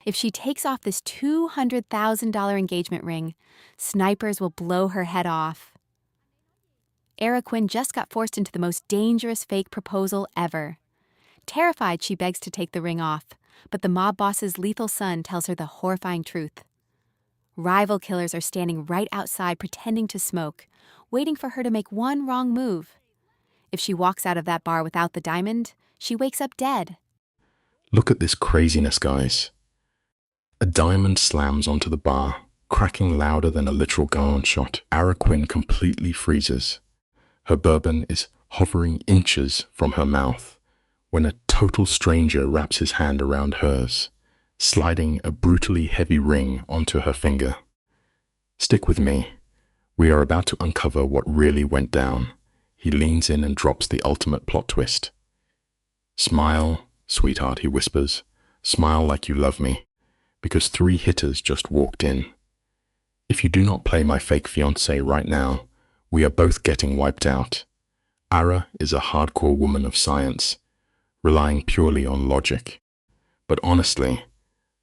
If she takes off this $200,000 engagement ring, snipers will blow her head off. Era Quinn just got forced into the most dangerous fake proposal ever. Terrified, she begs to take the ring off, but the mob boss's lethal son tells her the horrifying truth. Rival killers are standing right outside pretending to smoke, waiting for her to make one wrong move. If she walks out of that bar without the diamond, she wakes up dead. Look at this craziness, guys. A diamond slams onto the bar, cracking louder than a literal gunshot. Era Quinn completely freezes. Her bourbon is hovering inches from her mouth when a total stranger wraps his hand around hers, sliding a brutally heavy ring onto her finger. Stick with me. We are about to uncover what really went down. He leans in and drops the ultimate plot twist. Smile, sweetheart, he whispers. Smile like you love me, because 3 hitters just walked in. If you do not play my fake fiancée right now, we are both getting wiped out. Ara is a hardcore woman of science, relying purely on logic. But honestly,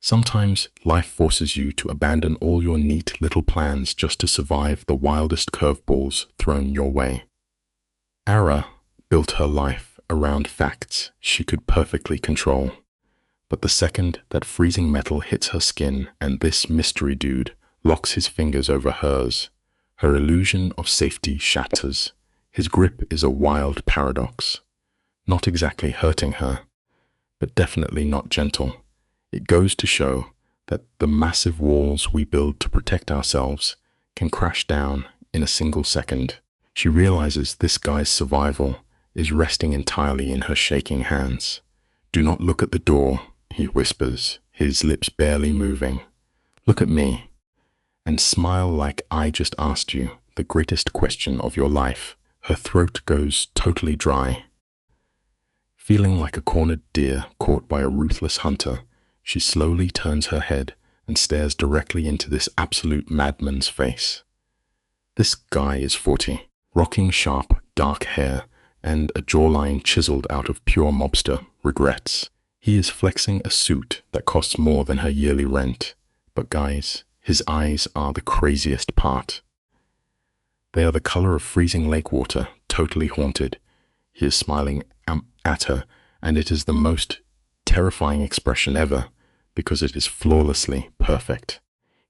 sometimes life forces you to abandon all your neat little plans just to survive the wildest curveballs thrown your way. Ara built her life around facts she could perfectly control. But the second that freezing metal hits her skin and this mystery dude locks his fingers over hers, her illusion of safety shatters. His grip is a wild paradox. Not exactly hurting her, but definitely not gentle. It goes to show that the massive walls we build to protect ourselves can crash down in a single second. She realizes this guy's survival is resting entirely in her shaking hands. Do not look at the door, he whispers, his lips barely moving. Look at me, and smile like I just asked you the greatest question of your life. Her throat goes totally dry. Feeling like a cornered deer caught by a ruthless hunter, she slowly turns her head and stares directly into this absolute madman's face. This guy is 40, rocking sharp, dark hair and a jawline chiseled out of pure mobster regrets. He is flexing a suit that costs more than her yearly rent. But guys, his eyes are the craziest part. They are the color of freezing lake water, totally haunted. He is smiling at her, and it is the most terrifying expression ever, because it is flawlessly perfect.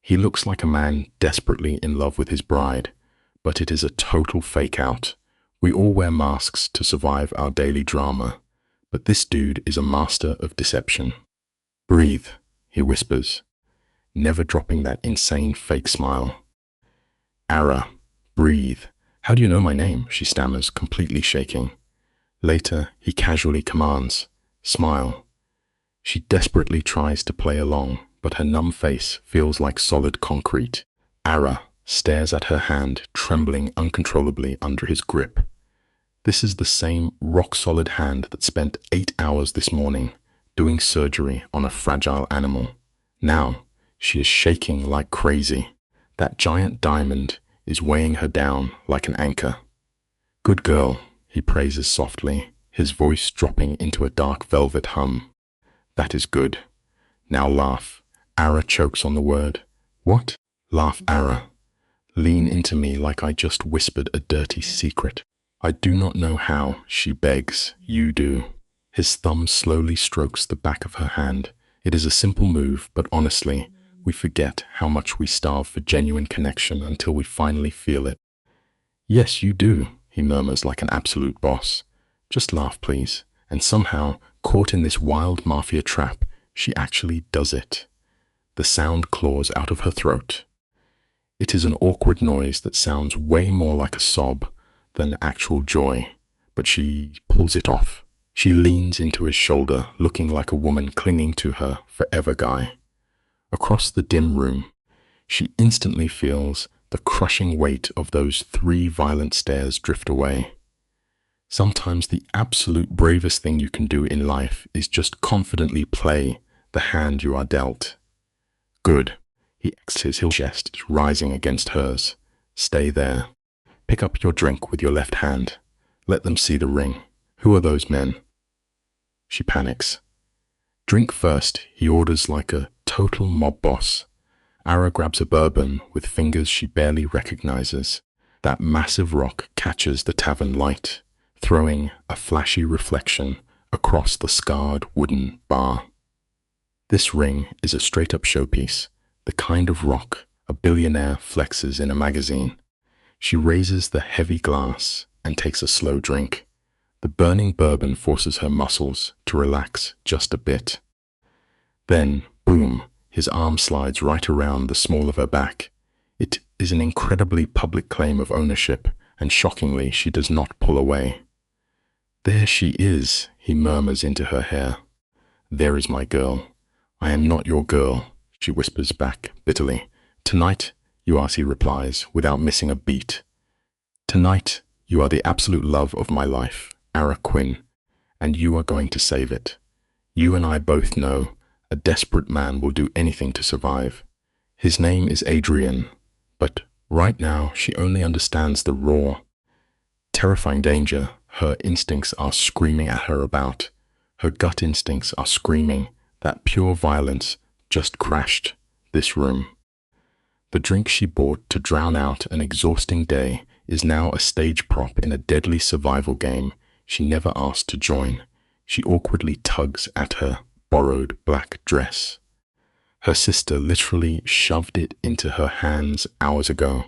He looks like a man desperately in love with his bride, but it is a total fake out. We all wear masks to survive our daily drama, but this dude is a master of deception. Breathe, he whispers, never dropping that insane fake smile. Ara, breathe. How do you know my name? She stammers, completely shaking. Later, he casually commands, smile. She desperately tries to play along, but her numb face feels like solid concrete. Ara stares at her hand, trembling uncontrollably under his grip. This is the same rock-solid hand that spent 8 hours this morning doing surgery on a fragile animal. Now, she is shaking like crazy. That giant diamond is weighing her down like an anchor. Good girl, he praises softly, his voice dropping into a dark velvet hum. That is good. Now laugh. Ara chokes on the word. What? Laugh, Ara. Lean into me like I just whispered a dirty secret. I do not know how, she begs. You do. His thumb slowly strokes the back of her hand. It is a simple move, but honestly, we forget how much we starve for genuine connection until we finally feel it. Yes, you do, he murmurs like an absolute boss. Just laugh, please. And somehow, caught in this wild Mafia trap, she actually does it. The sound claws out of her throat. It is an awkward noise that sounds way more like a sob than actual joy, but she pulls it off. She leans into his shoulder, looking like a woman clinging to her forever guy. Across the dim room, she instantly feels the crushing weight of those 3 violent stares drift away. Sometimes the absolute bravest thing you can do in life is just confidently play the hand you are dealt. Good. He exhales, his chest rising against hers. Stay there. Pick up your drink with your left hand. Let them see the ring. Who are those men? She panics. Drink first, he orders like a total mob boss. Ara grabs a bourbon with fingers she barely recognizes. That massive rock catches the tavern light, throwing a flashy reflection across the scarred wooden bar. This ring is a straight-up showpiece, the kind of rock a billionaire flexes in a magazine. She raises the heavy glass and takes a slow drink. The burning bourbon forces her muscles to relax just a bit. Then, boom, his arm slides right around the small of her back. It is an incredibly public claim of ownership, and shockingly, she does not pull away. "There she is," he murmurs into her hair. "There is my girl. I am not your girl," she whispers back bitterly. "Tonight, Yuasi replies, without missing a beat. "Tonight, you are the absolute love of my life, Ara Quinn, and you are going to save it. You and I both know a desperate man will do anything to survive. His name is Adrian, but right now she only understands the raw, terrifying danger her instincts are screaming at her about. Her gut instincts are screaming that pure violence just crashed this room. The drink she bought to drown out an exhausting day is now a stage prop in a deadly survival game she never asked to join. She awkwardly tugs at her borrowed black dress. Her sister literally shoved it into her hands hours ago,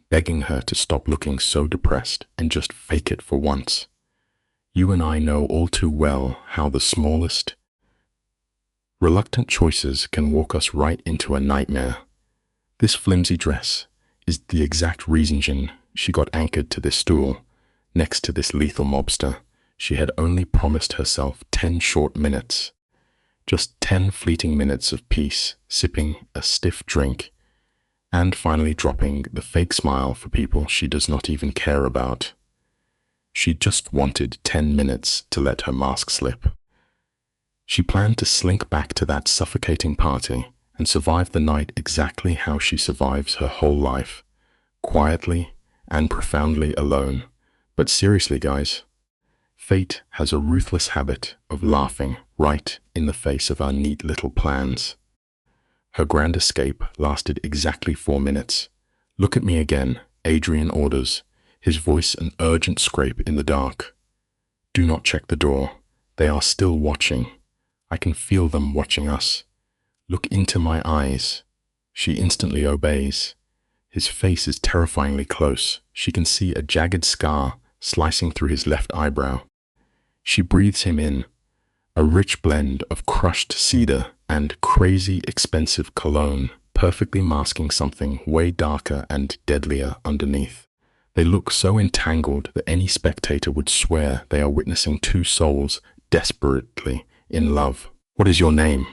begging her to stop looking so depressed and just fake it for once. You and I know all too well how the smallest, reluctant choices can walk us right into a nightmare. This flimsy dress is the exact reason she got anchored to this stool, next to this lethal mobster. She had only promised herself 10 short minutes. Just 10 fleeting minutes of peace, sipping a stiff drink, and finally dropping the fake smile for people she does not even care about. She just wanted 10 minutes to let her mask slip. She planned to slink back to that suffocating party and survive the night exactly how she survives her whole life, quietly and profoundly alone. But seriously, guys, fate has a ruthless habit of laughing right in the face of our neat little plans. Her grand escape lasted exactly 4 minutes. "Look at me again," Adrian orders, his voice an urgent scrape in the dark. "Do not check the door. They are still watching. I can feel them watching us. Look into my eyes." She instantly obeys. His face is terrifyingly close. She can see a jagged scar slicing through his left eyebrow. She breathes him in, a rich blend of crushed cedar and crazy expensive cologne, perfectly masking something way darker and deadlier underneath. They look so entangled that any spectator would swear they are witnessing two souls desperately in love. "What is your name?"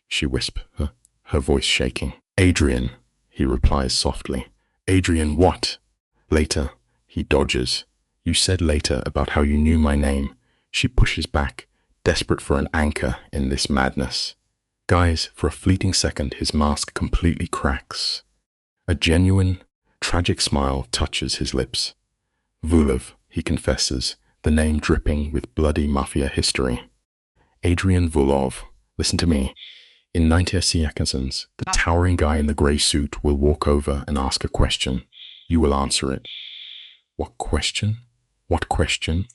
she whispers, her voice shaking. "Adrian," he replies softly. "Adrian what?" "Later," he dodges. "You said later about how you knew my name." She pushes back, desperate for an anchor in this madness. Guys, for a fleeting second, his mask completely cracks. A genuine, tragic smile touches his lips. "Vulov," he confesses, the name dripping with bloody Mafia history. "Adrian Vulov. Listen to me. In 90 seconds, the towering guy in the grey suit will walk over and ask a question. You will answer it." "What question? What question?"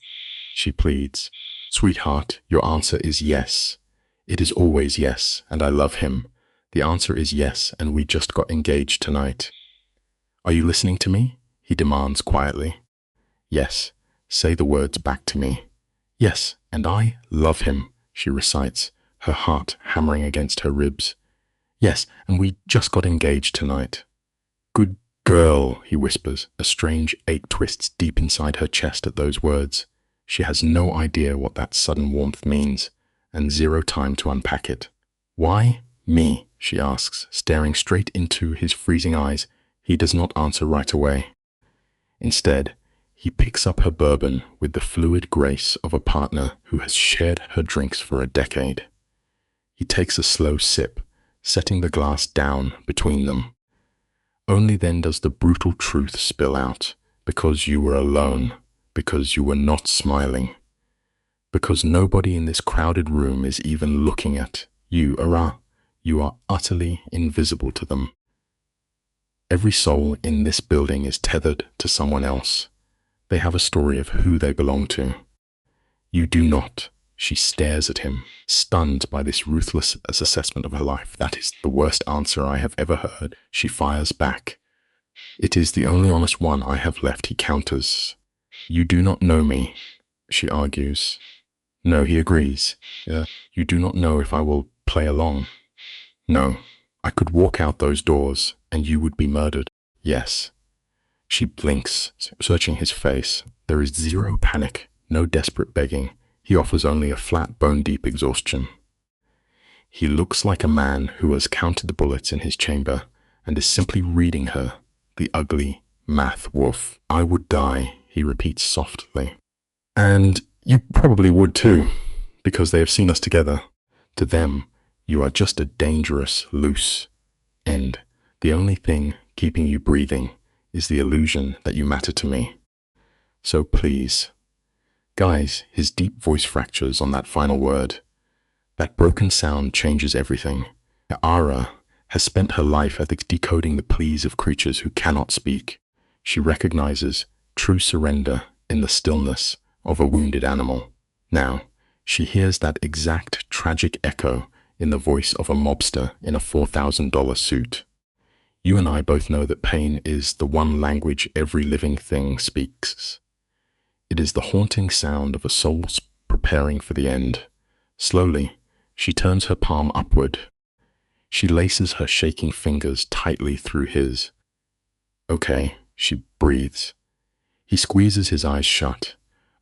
she pleads. "Sweetheart, your answer is yes. It is always yes, and I love him. The answer is yes, and we just got engaged tonight." "Are you listening to me?" he demands quietly. "Yes. Say the words back to me." "Yes, and I love him," she recites, her heart hammering against her ribs. "Yes, and we just got engaged tonight." "Good girl," he whispers. A strange ache twists deep inside her chest at those words. She has no idea what that sudden warmth means, and zero time to unpack it. "Why me?" she asks, staring straight into his freezing eyes. He does not answer right away. Instead, he picks up her bourbon with the fluid grace of a partner who has shared her drinks for a decade. He takes a slow sip, setting the glass down between them. Only then does the brutal truth spill out. Because you were alone. Because you were not smiling. Because nobody in this crowded room is even looking at you, Ara. You are utterly invisible to them. Every soul in this building is tethered to someone else. They have a story of who they belong to. You do not. She stares at him, stunned by this ruthless assessment of her life. That is the worst answer I have ever heard. She fires back. It is the only honest one I have left, he counters. You do not know me, she argues. No, he agrees. You do not know if I will play along. No, I could walk out those doors and you would be murdered. Yes. She blinks, searching his face. There is zero panic, no desperate begging. He offers only a flat, bone-deep exhaustion. He looks like a man who has counted the bullets in his chamber and is simply reading her, the ugly math wolf. I would die, he repeats softly. And you probably would too, because they have seen us together. To them, you are just a dangerous, loose end. The only thing keeping you breathing is the illusion that you matter to me. So please. Guys, his deep voice fractures on that final word. That broken sound changes everything. Ara has spent her life at decoding the pleas of creatures who cannot speak. She recognizes true surrender in the stillness of a wounded animal. Now, she hears that exact tragic echo in the voice of a mobster in a $4,000 suit. You and I both know that pain is the one language every living thing speaks. It is the haunting sound of a soul preparing for the end. Slowly, she turns her palm upward. She laces her shaking fingers tightly through his. Okay, she breathes. He squeezes his eyes shut.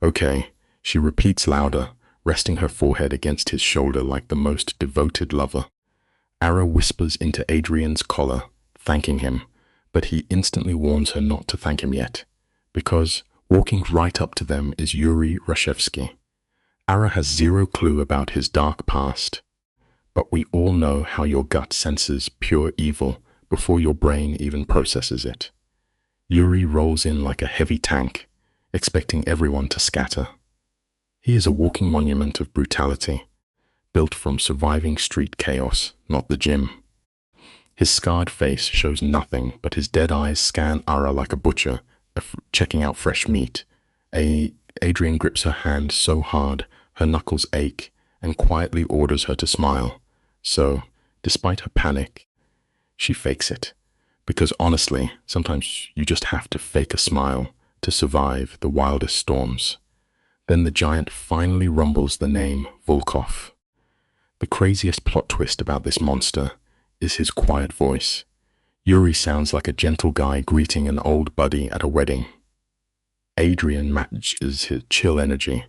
Okay, she repeats louder, resting her forehead against his shoulder like the most devoted lover. Ara whispers into Adrian's collar, thanking him, but he instantly warns her not to thank him yet, because walking right up to them is Yuri Rashevsky. Ara has zero clue about his dark past, but we all know how your gut senses pure evil before your brain even processes it. Yuri rolls in like a heavy tank, expecting everyone to scatter. He is a walking monument of brutality, built from surviving street chaos, not the gym. His scarred face shows nothing, but his dead eyes scan Ara like a butcher, checking out fresh meat. Adrian grips her hand so hard, her knuckles ache, and quietly orders her to smile. So, despite her panic, she fakes it. Because honestly, sometimes you just have to fake a smile to survive the wildest storms. Then the giant finally rumbles the name Volkov. The craziest plot twist about this monster is his quiet voice. Yuri sounds like a gentle guy greeting an old buddy at a wedding. Adrian matches his chill energy,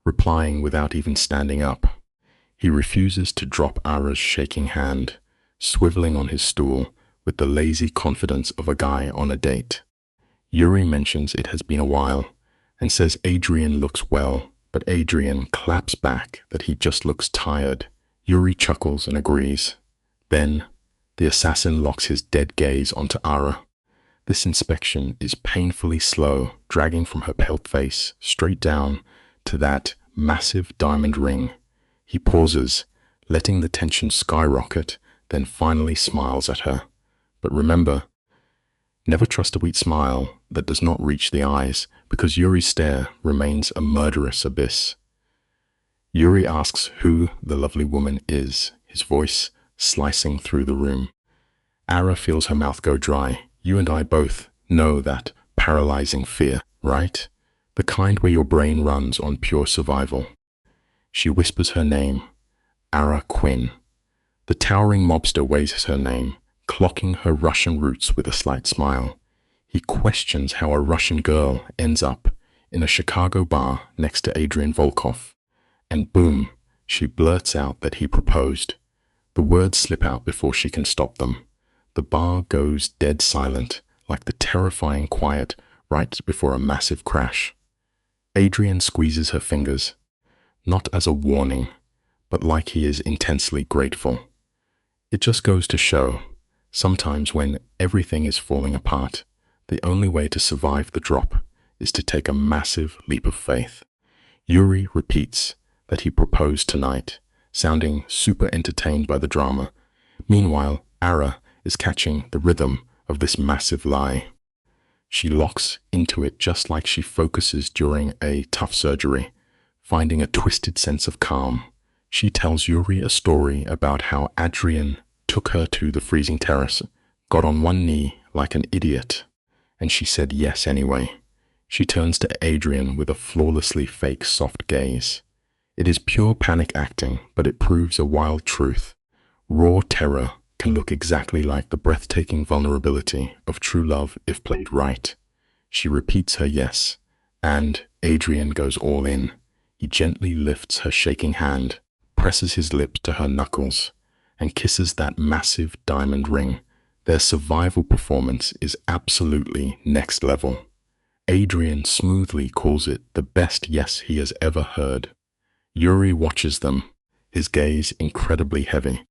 replying without even standing up. He refuses to drop Ara's shaking hand, swiveling on his stool with the lazy confidence of a guy on a date. Yuri mentions it has been a while and says Adrian looks well, but Adrian claps back that he just looks tired. Yuri chuckles and agrees. Then, the assassin locks his dead gaze onto Ara. This inspection is painfully slow, dragging from her pale face straight down to that massive diamond ring. He pauses, letting the tension skyrocket, then finally smiles at her. But remember, never trust a sweet smile that does not reach the eyes, because Yuri's stare remains a murderous abyss. Yuri asks who the lovely woman is, his voice slicing through the room. Ara feels her mouth go dry. You and I both know that paralyzing fear, right? The kind where your brain runs on pure survival. She whispers her name, Ara Quinn. The towering mobster weighs her name, clocking her Russian roots with a slight smile. He questions how a Russian girl ends up in a Chicago bar next to Adrian Volkov. And boom, she blurts out that he proposed. The words slip out before she can stop them. The bar goes dead silent, like the terrifying quiet right before a massive crash. Adrian squeezes her fingers, not as a warning, but like he is intensely grateful. It just goes to show, sometimes when everything is falling apart, the only way to survive the drop is to take a massive leap of faith. Yuri repeats that he proposed tonight, sounding super entertained by the drama. Meanwhile, Ara is catching the rhythm of this massive lie. She locks into it just like she focuses during a tough surgery, finding a twisted sense of calm. She tells Yuri a story about how Adrian took her to the freezing terrace, got on one knee like an idiot, and she said yes anyway. She turns to Adrian with a flawlessly fake soft gaze. It is pure panic acting, but it proves a wild truth. Raw terror can look exactly like the breathtaking vulnerability of true love if played right. She repeats her yes, and Adrian goes all in. He gently lifts her shaking hand, presses his lips to her knuckles, and kisses that massive diamond ring. Their survival performance is absolutely next level. Adrian smoothly calls it the best yes he has ever heard. Yuri watches them, his gaze incredibly heavy.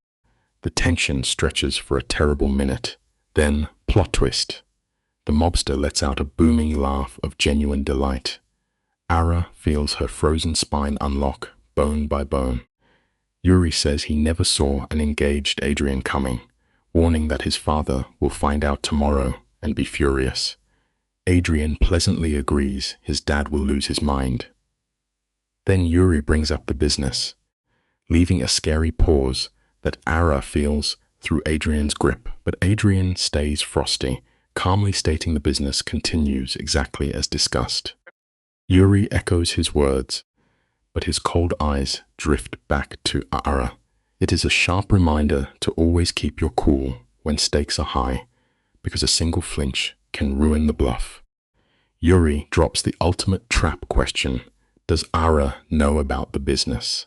The tension stretches for a terrible minute. Then, plot twist. The mobster lets out a booming laugh of genuine delight. Ara feels her frozen spine unlock, bone by bone. Yuri says he never saw an engaged Adrian coming, warning that his father will find out tomorrow and be furious. Adrian pleasantly agrees his dad will lose his mind. Then Yuri brings up the business, leaving a scary pause that Ara feels through Adrian's grip. But Adrian stays frosty, calmly stating the business continues exactly as discussed. Yuri echoes his words, but his cold eyes drift back to Ara. It is a sharp reminder to always keep your cool when stakes are high, because a single flinch can ruin the bluff. Yuri drops the ultimate trap question. Does Ara know about the business?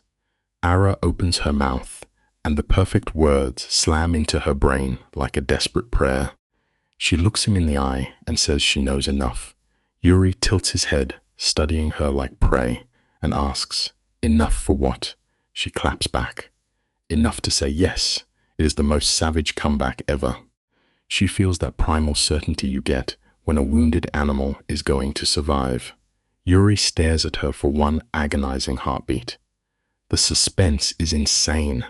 Ara opens her mouth, and the perfect words slam into her brain like a desperate prayer. She looks him in the eye and says she knows enough. Yuri tilts his head, studying her like prey, and asks, "Enough for what?" She claps back. "Enough to say yes." It is the most savage comeback ever. She feels that primal certainty you get when a wounded animal is going to survive. Yuri stares at her for one agonizing heartbeat. The suspense is insane.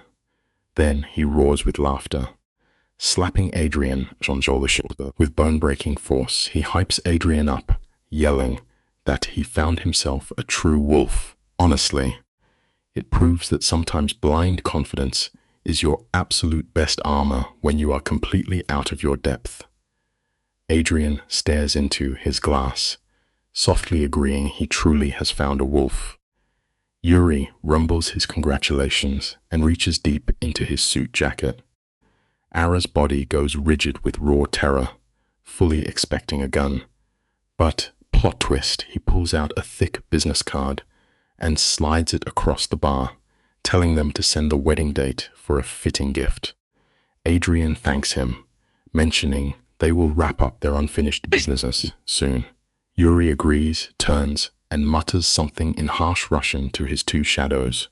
Then he roars with laughter. Slapping Adrian on the shoulder with bone-breaking force, he hypes Adrian up, yelling that he found himself a true wolf. Honestly, it proves that sometimes blind confidence is your absolute best armor when you are completely out of your depth. Adrian stares into his glass, softly agreeing he truly has found a wolf. Yuri rumbles his congratulations and reaches deep into his suit jacket. Ara's body goes rigid with raw terror, fully expecting a gun. But, plot twist, he pulls out a thick business card and slides it across the bar, telling them to send the wedding date for a fitting gift. Adrian thanks him, mentioning they will wrap up their unfinished businesses soon. Yuri agrees, turns, and mutters something in harsh Russian to his two shadows.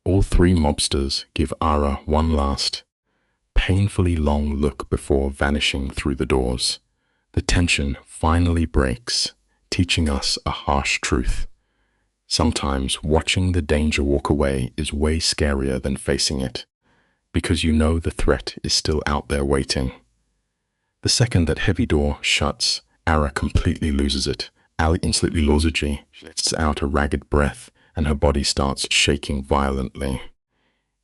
All three mobsters give Ara one last, painfully long look before vanishing through the doors. The tension finally breaks, teaching us a harsh truth. Sometimes watching the danger walk away is way scarier than facing it, because you know the threat is still out there waiting. The second that heavy door shuts, Ara completely loses it. Ali instantly loses it. She lets out a ragged breath, and her body starts shaking violently.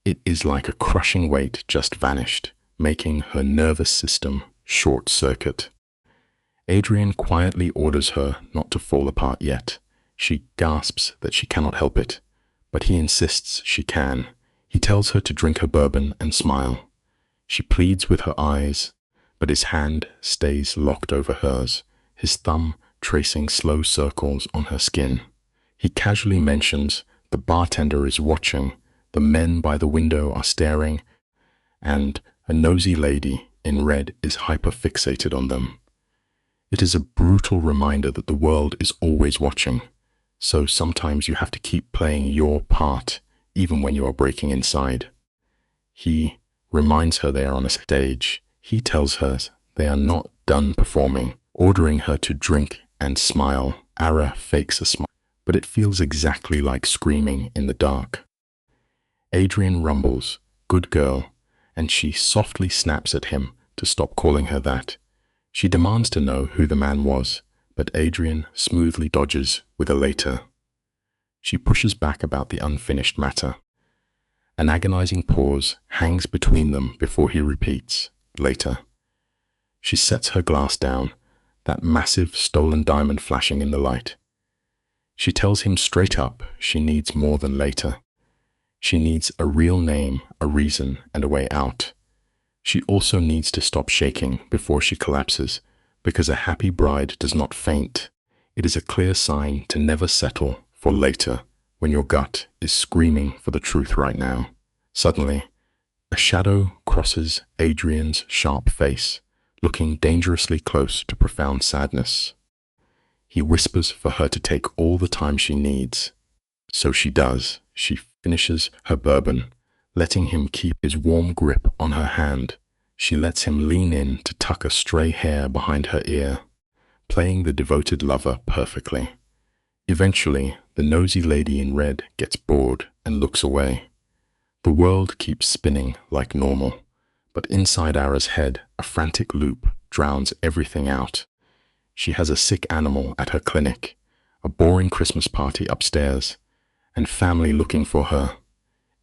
It is like a crushing weight just vanished, making her nervous system short-circuit. Adrian quietly orders her not to fall apart yet. She gasps that she cannot help it, but he insists she can. He tells her to drink her bourbon and smile. She pleads with her eyes, but his hand stays locked over hers, his thumb tracing slow circles on her skin. He casually mentions the bartender is watching, the men by the window are staring, and a nosy lady in red is hyper-fixated on them. It is a brutal reminder that the world is always watching, so sometimes you have to keep playing your part, even when you are breaking inside. He reminds her they are on a stage. He tells her they are not done performing, ordering her to drink and smile. Ara fakes a smile, but it feels exactly like screaming in the dark. Adrian rumbles, "Good girl," and she softly snaps at him to stop calling her that. She demands to know who the man was, but Adrian smoothly dodges with a later. She pushes back about the unfinished matter. An agonizing pause hangs between them before he repeats, later. She sets her glass down, that massive stolen diamond flashing in the light. She tells him straight up she needs more than later. She needs a real name, a reason, and a way out. She also needs to stop shaking before she collapses, because a happy bride does not faint. It is a clear sign to never settle for later when your gut is screaming for the truth right now. Suddenly, a shadow crosses Adrian's sharp face, looking dangerously close to profound sadness. He whispers for her to take all the time she needs. So she does. She finishes her bourbon, letting him keep his warm grip on her hand. She lets him lean in to tuck a stray hair behind her ear, playing the devoted lover perfectly. Eventually, the nosy lady in red gets bored and looks away. The world keeps spinning like normal, but inside Ara's head, a frantic loop drowns everything out. She has a sick animal at her clinic, a boring Christmas party upstairs, and family looking for her.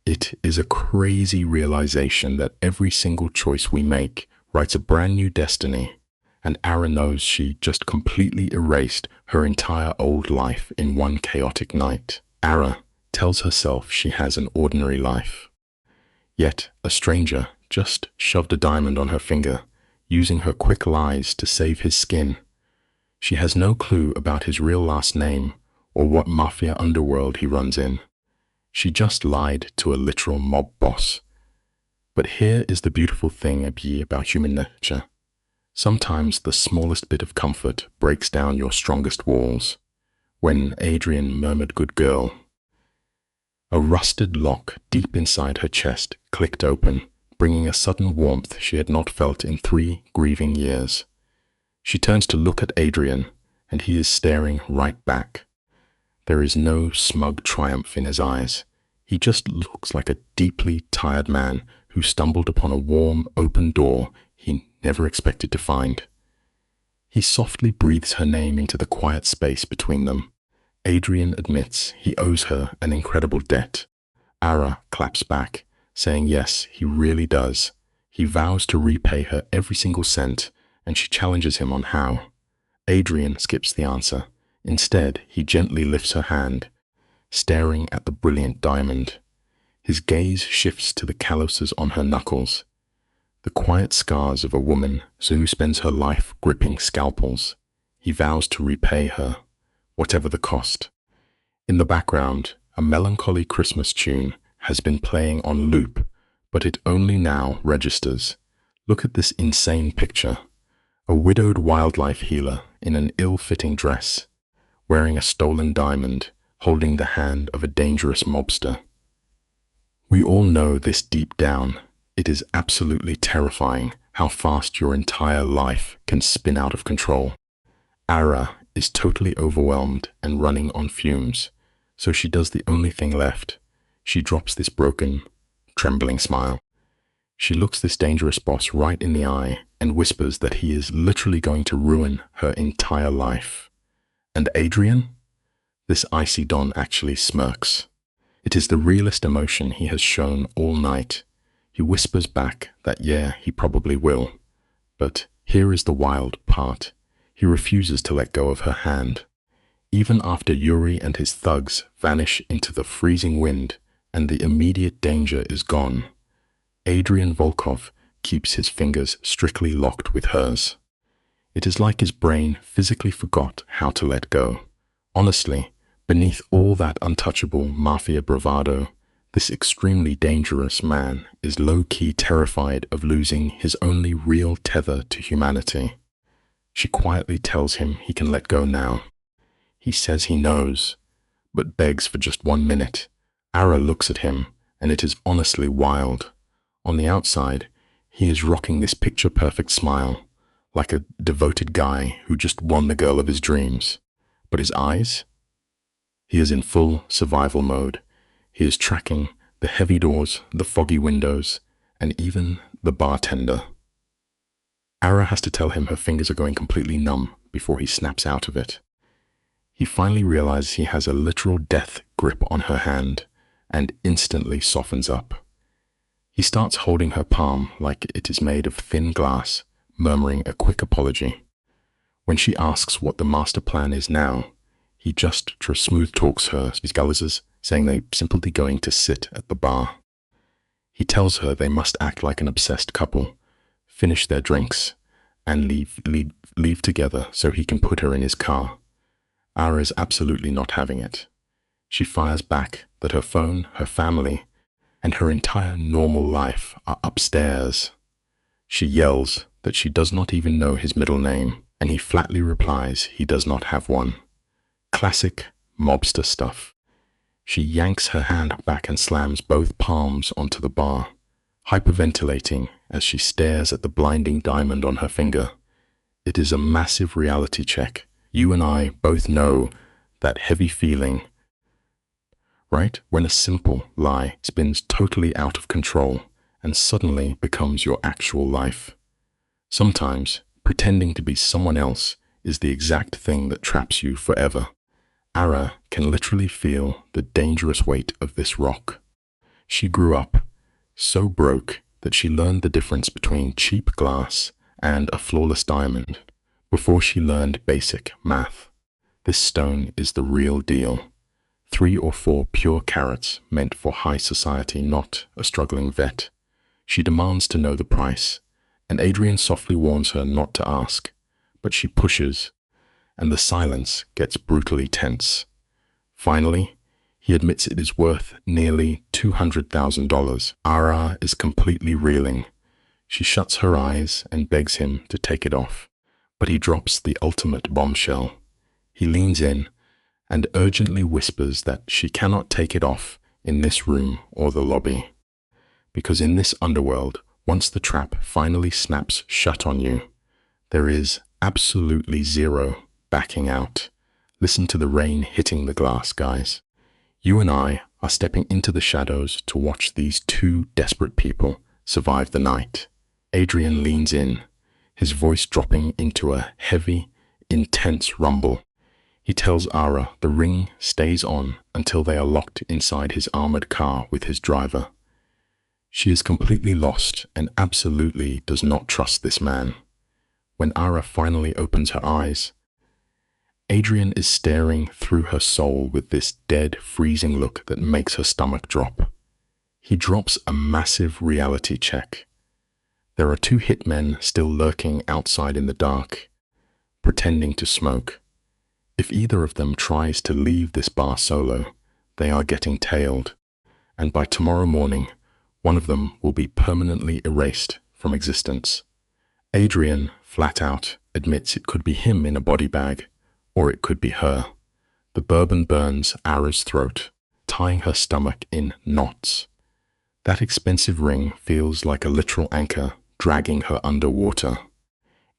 It is a crazy realization that every single choice we make writes a brand new destiny, and Ara knows she just completely erased her entire old life in one chaotic night. Ara tells herself she has an ordinary life. Yet a stranger just shoved a diamond on her finger, using her quick lies to save his skin. She has no clue about his real last name or what Mafia underworld he runs in. She just lied to a literal mob boss. But here is the beautiful thing about human nature. Sometimes the smallest bit of comfort breaks down your strongest walls. When Adrian murmured "good girl," a rusted lock deep inside her chest clicked open, bringing a sudden warmth she had not felt in 3 grieving years. She turns to look at Adrian, and he is staring right back. There is no smug triumph in his eyes. He just looks like a deeply tired man who stumbled upon a warm, open door he never expected to find. He softly breathes her name into the quiet space between them. Adrian admits he owes her an incredible debt. Ara claps back, saying yes, he really does. He vows to repay her every single cent, and she challenges him on how. Adrian skips the answer. Instead, he gently lifts her hand, staring at the brilliant diamond. His gaze shifts to the calluses on her knuckles, the quiet scars of a woman who spends her life gripping scalpels. He vows to repay her, whatever the cost. In the background, a melancholy Christmas tune has been playing on loop, but it only now registers. Look at this insane picture. A widowed wildlife healer in an ill-fitting dress, wearing a stolen diamond, holding the hand of a dangerous mobster. We all know this deep down. It is absolutely terrifying how fast your entire life can spin out of control. Ara is totally overwhelmed and running on fumes, so she does the only thing left. She drops this broken, trembling smile. She looks this dangerous boss right in the eye and whispers that he is literally going to ruin her entire life. And Adrian? This icy Don actually smirks. It is the realest emotion he has shown all night. He whispers back that yeah, he probably will. But here is the wild part. He refuses to let go of her hand. Even after Yuri and his thugs vanish into the freezing wind and the immediate danger is gone, Adrian Volkov keeps his fingers strictly locked with hers. It is like his brain physically forgot how to let go. Honestly, beneath all that untouchable Mafia bravado, this extremely dangerous man is low-key terrified of losing his only real tether to humanity. She quietly tells him he can let go now. He says he knows, but begs for just 1 minute. Ara looks at him, and it is honestly wild. On the outside, he is rocking this picture-perfect smile, like a devoted guy who just won the girl of his dreams. But his eyes? He is in full survival mode. He is tracking the heavy doors, the foggy windows, and even the bartender. Ara has to tell him her fingers are going completely numb before he snaps out of it. He finally realizes he has a literal death grip on her hand and instantly softens up. He starts holding her palm like it is made of thin glass, murmuring a quick apology. When she asks what the master plan is now, he just smooth talks her, saying they're simply going to sit at the bar. He tells her they must act like an obsessed couple, finish their drinks, and leave together so he can put her in his car. Ara is absolutely not having it. She fires back that her phone, her family, and her entire normal life are upstairs. She yells that she does not even know his middle name, and he flatly replies he does not have one. Classic mobster stuff. She yanks her hand back and slams both palms onto the bar, hyperventilating as she stares at the blinding diamond on her finger. It is a massive reality check. You and I both know that heavy feeling, right? When a simple lie spins totally out of control and suddenly becomes your actual life. Sometimes pretending to be someone else is the exact thing that traps you forever. Ara can literally feel the dangerous weight of this rock. She grew up so broke that she learned the difference between cheap glass and a flawless diamond before she learned basic math. This stone is the real deal. 3 or 4 pure carats meant for high society, not a struggling vet. She demands to know the price, and Adrian softly warns her not to ask, but she pushes, and the silence gets brutally tense. Finally, he admits it is worth nearly $200,000. Ara is completely reeling. She shuts her eyes and begs him to take it off, but he drops the ultimate bombshell. He leans in and urgently whispers that she cannot take it off in this room or the lobby. Because in this underworld, once the trap finally snaps shut on you, there is absolutely zero backing out. Listen to the rain hitting the glass, guys. You and I are stepping into the shadows to watch these 2 desperate people survive the night. Adrian leans in, his voice dropping into a heavy, intense rumble. He tells Ara the ring stays on until they are locked inside his armored car with his driver. She is completely lost and absolutely does not trust this man. When Ara finally opens her eyes, Adrian is staring through her soul with this dead, freezing look that makes her stomach drop. He drops a massive reality check. There are 2 hitmen still lurking outside in the dark, pretending to smoke. If either of them tries to leave this bar solo, they are getting tailed, and by tomorrow morning, one of them will be permanently erased from existence. Adrian, flat out, admits it could be him in a body bag, or it could be her. The bourbon burns Ara's throat, tying her stomach in knots. That expensive ring feels like a literal anchor dragging her underwater.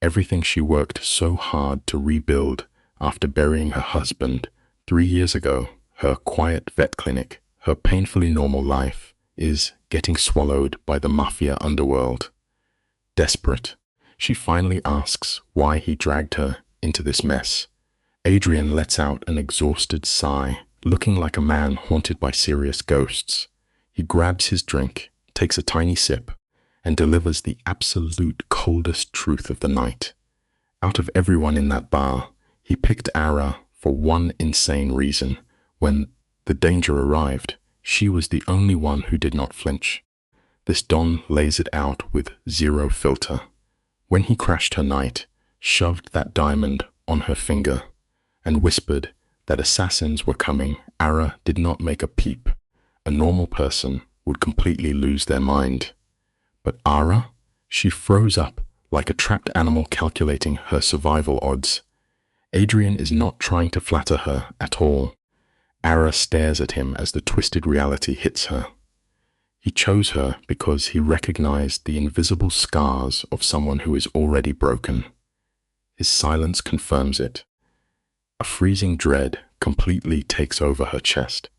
Everything she worked so hard to rebuild after burying her husband 3 years ago, her quiet vet clinic, her painfully normal life, is getting swallowed by the Mafia underworld. Desperate, she finally asks why he dragged her into this mess. Adrian lets out an exhausted sigh, looking like a man haunted by serious ghosts. He grabs his drink, takes a tiny sip, and delivers the absolute coldest truth of the night. Out of everyone in that bar, he picked Ara for one insane reason. When the danger arrived, she was the only one who did not flinch. This Don lays it out with zero filter. When he crashed her night, shoved that diamond on her finger, and whispered that assassins were coming, Ara did not make a peep. A normal person would completely lose their mind. But Ara? She froze up like a trapped animal calculating her survival odds. Adrian is not trying to flatter her at all. Ara stares at him as the twisted reality hits her. He chose her because he recognized the invisible scars of someone who is already broken. His silence confirms it. A freezing dread completely takes over her chest.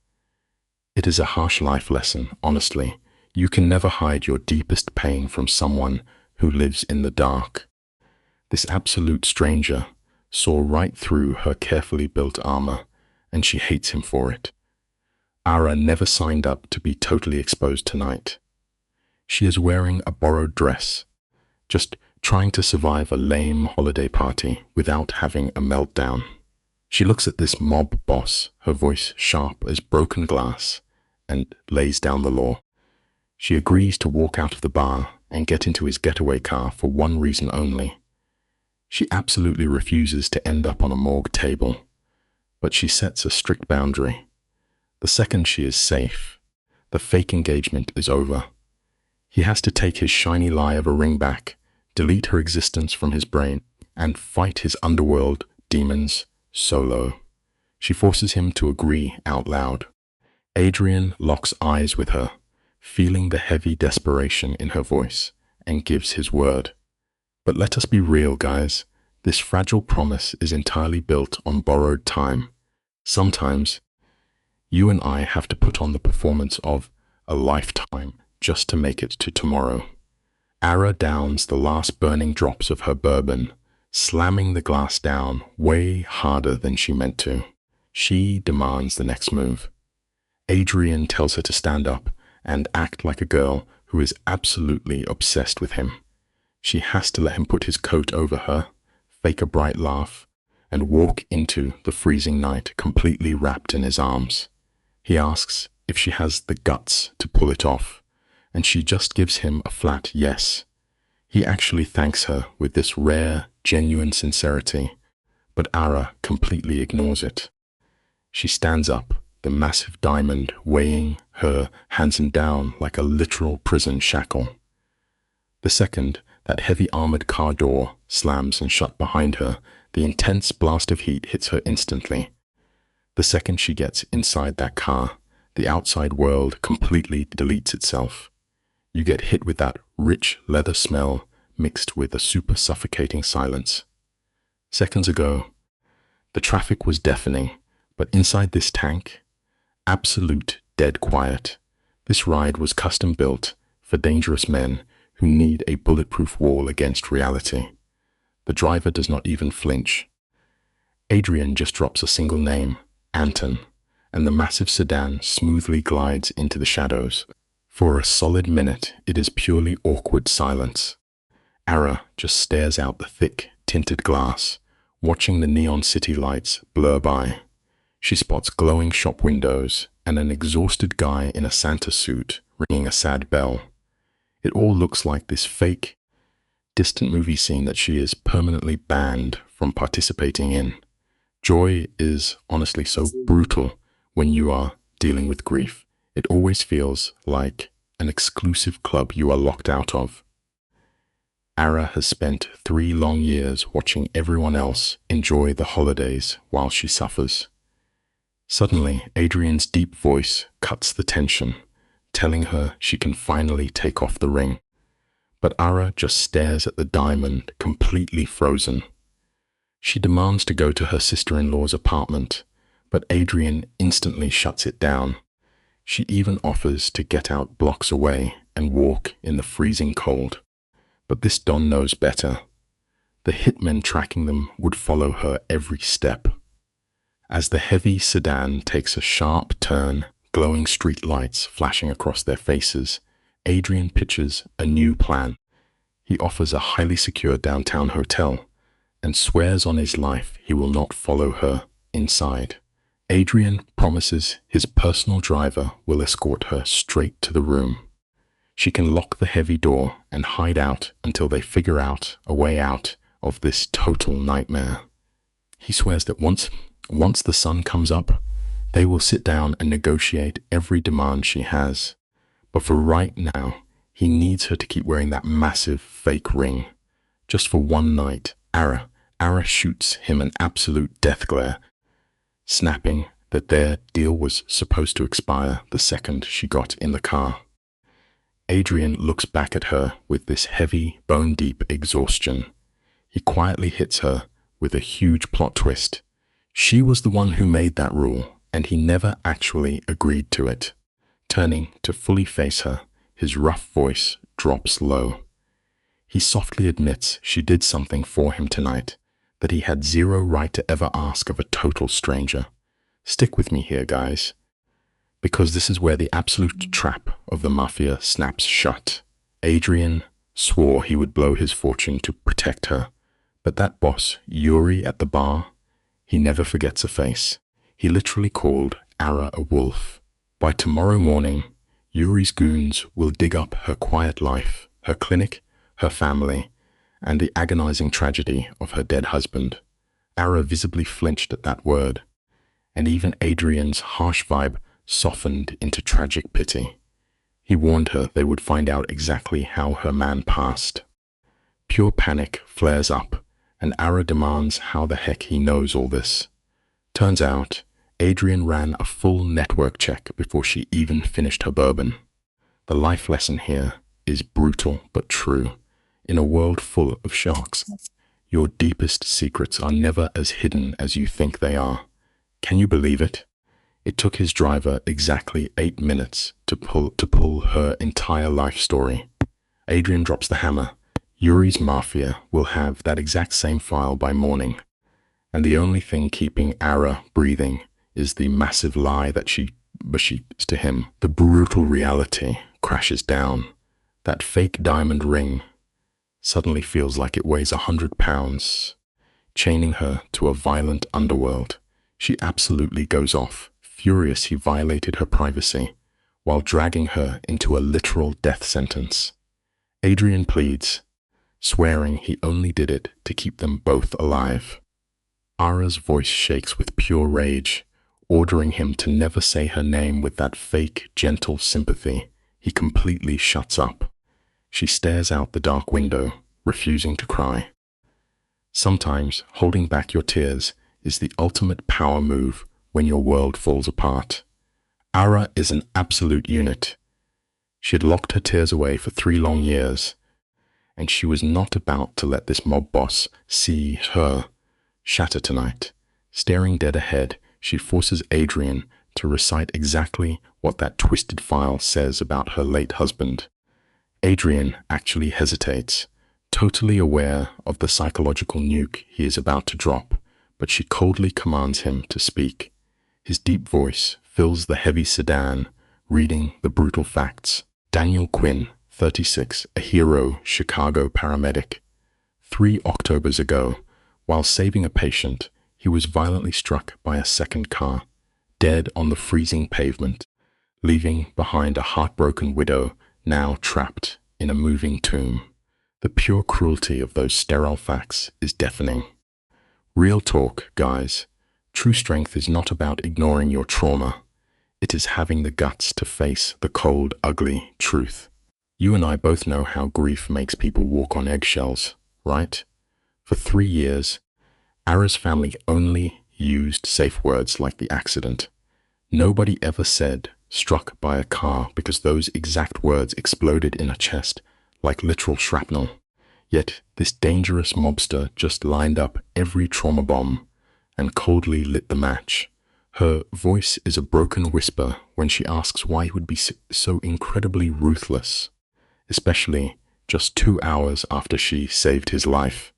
It is a harsh life lesson, honestly. You can never hide your deepest pain from someone who lives in the dark. This absolute stranger saw right through her carefully built armor, and she hates him for it. Ara never signed up to be totally exposed tonight. She is wearing a borrowed dress, just trying to survive a lame holiday party without having a meltdown. She looks at this mob boss, her voice sharp as broken glass, and lays down the law. She agrees to walk out of the bar and get into his getaway car for one reason only. She absolutely refuses to end up on a morgue table, but she sets a strict boundary. The second she is safe, the fake engagement is over. He has to take his shiny lie of a ring back, delete her existence from his brain, and fight his underworld demons solo. She forces him to agree out loud. Adrian locks eyes with her, feeling the heavy desperation in her voice, and gives his word. But let us be real, guys. This fragile promise is entirely built on borrowed time. Sometimes, you and I have to put on the performance of a lifetime just to make it to tomorrow. Ara downs the last burning drops of her bourbon, slamming the glass down way harder than she meant to. She demands the next move. Adrian tells her to stand up and act like a girl who is absolutely obsessed with him. She has to let him put his coat over her, fake a bright laugh, and walk into the freezing night completely wrapped in his arms. He asks if she has the guts to pull it off, and she just gives him a flat yes. He actually thanks her with this rare, genuine sincerity, but Ara completely ignores it. She stands up, the massive diamond weighing her hands and down like a literal prison shackle. The second that heavy armored car door slams and shut behind her, the intense blast of heat hits her instantly. The second she gets inside that car, the outside world completely deletes itself. You get hit with that rich leather smell mixed with a super suffocating silence. Seconds ago, the traffic was deafening, but inside this tank, absolute dead quiet. This ride was custom built for dangerous men who need a bulletproof wall against reality. The driver does not even flinch. Adrian just drops a single name, Anton, and the massive sedan smoothly glides into the shadows. For a solid minute, it is purely awkward silence. Ara just stares out the thick, tinted glass, watching the neon city lights blur by. She spots glowing shop windows and an exhausted guy in a Santa suit ringing a sad bell. It all looks like this fake, distant movie scene that she is permanently banned from participating in. Joy is honestly so brutal when you are dealing with grief. It always feels like an exclusive club you are locked out of. Ara has spent 3 long years watching everyone else enjoy the holidays while she suffers. Suddenly, Adrian's deep voice cuts the tension, telling her she can finally take off the ring. But Ara just stares at the diamond, completely frozen. She demands to go to her sister-in-law's apartment, but Adrian instantly shuts it down. She even offers to get out blocks away and walk in the freezing cold. But this Don knows better. The hitmen tracking them would follow her every step. As the heavy sedan takes a sharp turn, glowing street lights flashing across their faces, Adrian pitches a new plan. He offers a highly secure downtown hotel and swears on his life he will not follow her inside. Adrian promises his personal driver will escort her straight to the room. She can lock the heavy door and hide out until they figure out a way out of this total nightmare. He swears that once the sun comes up, they will sit down and negotiate every demand she has. But for right now, he needs her to keep wearing that massive fake ring. Just for one night, Ara shoots him an absolute death glare, snapping that their deal was supposed to expire the second she got in the car. Adrian looks back at her with this heavy, bone-deep exhaustion. He quietly hits her with a huge plot twist. She was the one who made that rule, and he never actually agreed to it. Turning to fully face her, his rough voice drops low. He softly admits she did something for him tonight that he had zero right to ever ask of a total stranger. Stick with me here, guys, because this is where the absolute trap of the Mafia snaps shut. Adrian swore he would blow his fortune to protect her, but that boss, Yuri at the bar, he never forgets a face. He literally called Ara a wolf. By tomorrow morning, Yuri's goons will dig up her quiet life, her clinic, her family, and the agonizing tragedy of her dead husband. Ara visibly flinched at that word, and even Adrian's harsh vibe softened into tragic pity. He warned her they would find out exactly how her man passed. Pure panic flares up, and Ara demands how the heck he knows all this. Turns out, Adrian ran a full network check before she even finished her bourbon. The life lesson here is brutal but true. In a world full of sharks, your deepest secrets are never as hidden as you think they are. Can you believe it? It took his driver exactly 8 minutes to pull her entire life story. Adrian drops the hammer. Yuri's Mafia will have that exact same file by morning. And the only thing keeping Ara breathing is the massive lie that she to him. The brutal reality crashes down. That fake diamond ring suddenly feels like it weighs 100 pounds, chaining her to a violent underworld. She absolutely goes off, furious he violated her privacy, while dragging her into a literal death sentence. Adrian pleads, swearing he only did it to keep them both alive. Ara's voice shakes with pure rage, ordering him to never say her name with that fake, gentle sympathy. He completely shuts up. She stares out the dark window, refusing to cry. Sometimes holding back your tears is the ultimate power move when your world falls apart. Ara is an absolute unit. She had locked her tears away for 3 long years, and she was not about to let this mob boss see her shatter tonight. Staring dead ahead, she forces Adrian to recite exactly what that twisted file says about her late husband. Adrian actually hesitates, totally aware of the psychological nuke he is about to drop, but she coldly commands him to speak. His deep voice fills the heavy sedan, reading the brutal facts. Daniel Quinn, 36, a hero Chicago paramedic. 3 Octobers ago, while saving a patient, he was violently struck by a second car, dead on the freezing pavement, leaving behind a heartbroken widow now trapped in a moving tomb. The pure cruelty of those sterile facts is deafening. Real talk, guys. True strength is not about ignoring your trauma. It is having the guts to face the cold, ugly truth. You and I both know how grief makes people walk on eggshells, right? For 3 years, Ara's family only used safe words like the accident. Nobody ever said struck by a car because those exact words exploded in her chest like literal shrapnel. Yet this dangerous mobster just lined up every trauma bomb and coldly lit the match. Her voice is a broken whisper when she asks why he would be so incredibly ruthless, especially just 2 hours after she saved his life.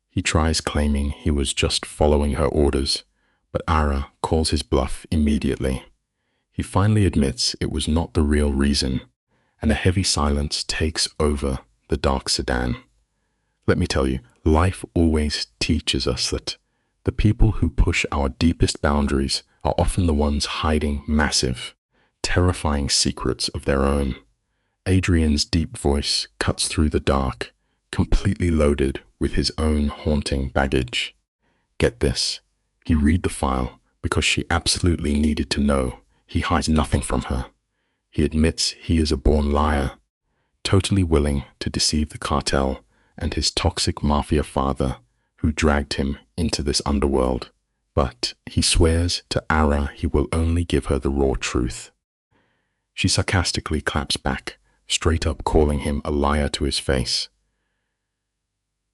He tries claiming he was just following her orders, but Ara calls his bluff immediately. He finally admits it was not the real reason, and a heavy silence takes over the dark sedan. Let me tell you, life always teaches us that the people who push our deepest boundaries are often the ones hiding massive, terrifying secrets of their own. Adrian's deep voice cuts through the dark, completely loaded with his own haunting baggage. Get this, he read the file because she absolutely needed to know. He hides nothing from her. He admits he is a born liar, totally willing to deceive the cartel and his toxic mafia father who dragged him into this underworld. But he swears to Ara he will only give her the raw truth. She sarcastically claps back, straight up calling him a liar to his face.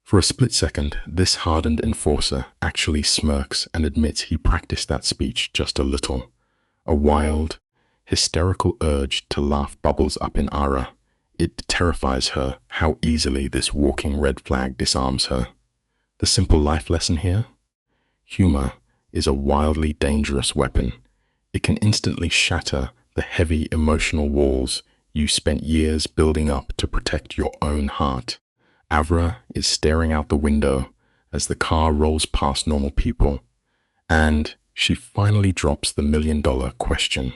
For a split second, this hardened enforcer actually smirks and admits he practiced that speech just a little. A wild, hysterical urge to laugh bubbles up in Ara, It terrifies her how easily this walking red flag disarms her. The simple life lesson here? Humor is a wildly dangerous weapon. It can instantly shatter the heavy emotional walls you spent years building up to protect your own heart. Avra is staring out the window as the car rolls past normal people, and she finally drops the million-dollar question.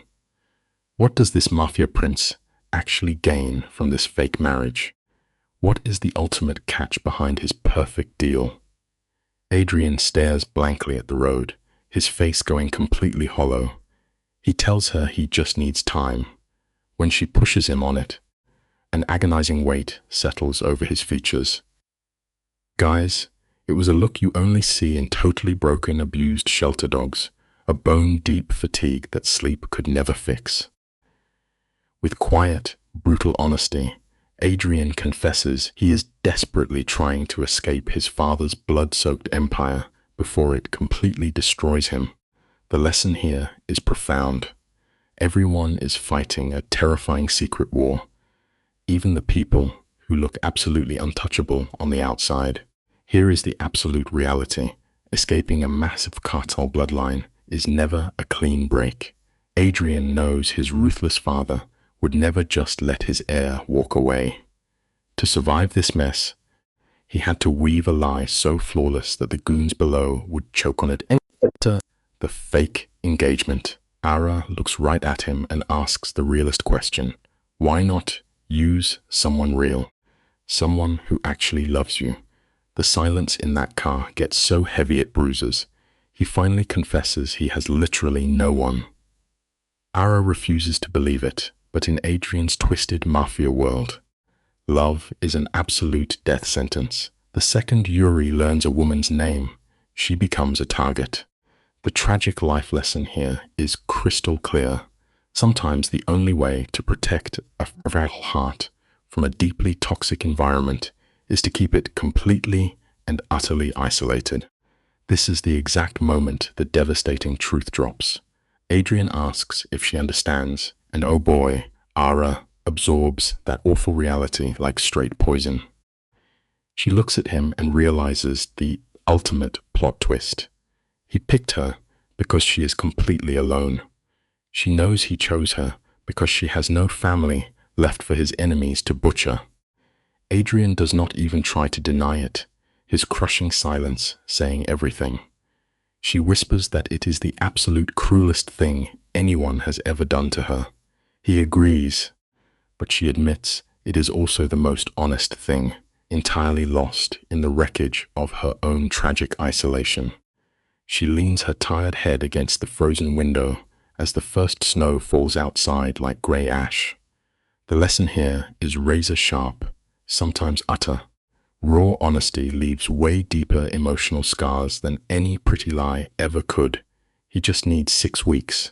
What does this mafia prince actually gain from this fake marriage? What is the ultimate catch behind his perfect deal? Adrian stares blankly at the road, his face going completely hollow. He tells her he just needs time. When she pushes him on it, an agonizing weight settles over his features. Guys, it was a look you only see in totally broken, abused shelter dogs, a bone-deep fatigue that sleep could never fix. With quiet, brutal honesty, Adrian confesses he is desperately trying to escape his father's blood-soaked empire before it completely destroys him. The lesson here is profound. Everyone is fighting a terrifying secret war, even the people who look absolutely untouchable on the outside. Here is the absolute reality. Escaping a massive cartel bloodline is never a clean break. Adrian knows his ruthless father would never just let his heir walk away. To survive this mess, he had to weave a lie so flawless that the goons below would choke on it. Enter the fake engagement. Ara looks right at him and asks the realest question. Why not use someone real? Someone who actually loves you. The silence in that car gets so heavy it bruises. He finally confesses he has literally no one. Ara refuses to believe it, but in Adrian's twisted mafia world, love is an absolute death sentence. The second Yuri learns a woman's name, she becomes a target. The tragic life lesson here is crystal clear. Sometimes the only way to protect a fragile heart from a deeply toxic environment is to keep it completely and utterly isolated. This is the exact moment the devastating truth drops. Adrian asks if she understands, and oh boy, Ara absorbs that awful reality like straight poison. She looks at him and realizes the ultimate plot twist. He picked her because she is completely alone. She knows he chose her because she has no family left for his enemies to butcher. Adrian does not even try to deny it, his crushing silence saying everything. She whispers that it is the absolute cruelest thing anyone has ever done to her. He agrees, but she admits it is also the most honest thing, entirely lost in the wreckage of her own tragic isolation. She leans her tired head against the frozen window as the first snow falls outside like grey ash. The lesson here is razor sharp, sometimes utter. Raw honesty leaves way deeper emotional scars than any pretty lie ever could. He just needs 6 weeks.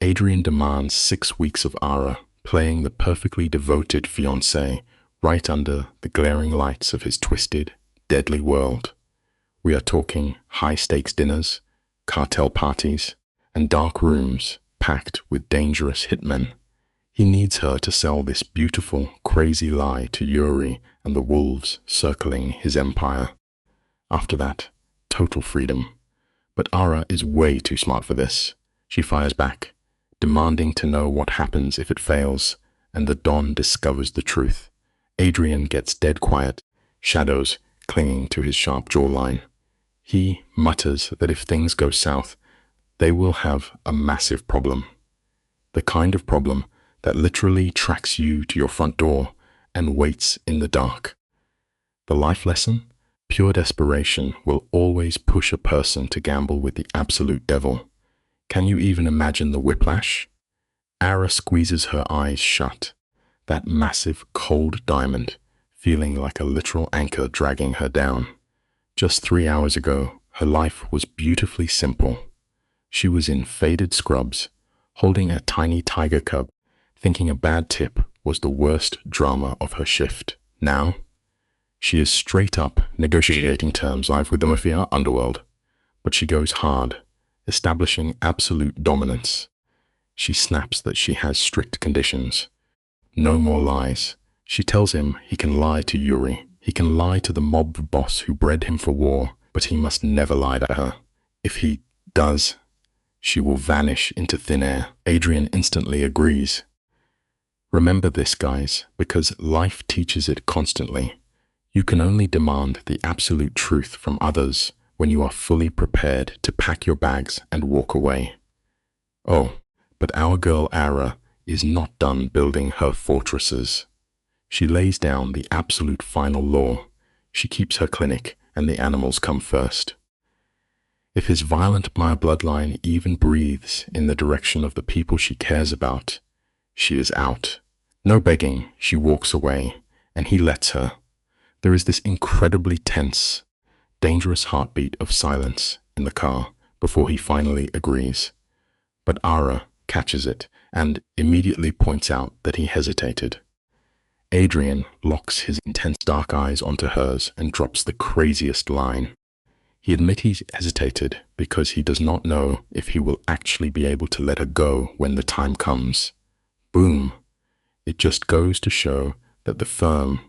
Adrian demands 6 weeks of Ara, playing the perfectly devoted fiancé right under the glaring lights of his twisted, deadly world. We are talking high-stakes dinners, cartel parties, and dark rooms packed with dangerous hitmen. He needs her to sell this beautiful, crazy lie to Yuri and the wolves circling his empire. After that, total freedom. But Ara is way too smart for this. She fires back, demanding to know what happens if it fails, and the Don discovers the truth. Adrian gets dead quiet, shadows clinging to his sharp jawline. He mutters that if things go south, they will have a massive problem. The kind of problem that literally tracks you to your front door and waits in the dark. The life lesson? Pure desperation will always push a person to gamble with the absolute devil. Can you even imagine the whiplash? Ara squeezes her eyes shut, that massive cold diamond feeling like a literal anchor dragging her down. Just 3 hours ago, her life was beautifully simple. She was in faded scrubs, holding a tiny tiger cub, thinking a bad tip was the worst drama of her shift. Now, she is straight up negotiating terms live with the Mafia underworld, but she goes hard, establishing absolute dominance. She snaps that she has strict conditions. No more lies, She tells him he can lie to Yuri. He can lie to the mob boss who bred him for war, but he must never lie to her. If he does, she will vanish into thin air. Adrian instantly agrees. Remember this, guys, because life teaches it constantly. You can only demand the absolute truth from others when you are fully prepared to pack your bags and walk away. Oh, but our girl Ara is not done building her fortresses. She lays down the absolute final law. She keeps her clinic, and the animals come first. If his violent Maya bloodline even breathes in the direction of the people she cares about, she is out. No begging, she walks away, and he lets her. There is this incredibly tense, dangerous heartbeat of silence in the car before he finally agrees. But Ara catches it and immediately points out that he hesitated. Adrian locks his intense dark eyes onto hers and drops the craziest line. He admits he hesitated because he does not know if he will actually be able to let her go when the time comes. Boom. It just goes to show that the firm,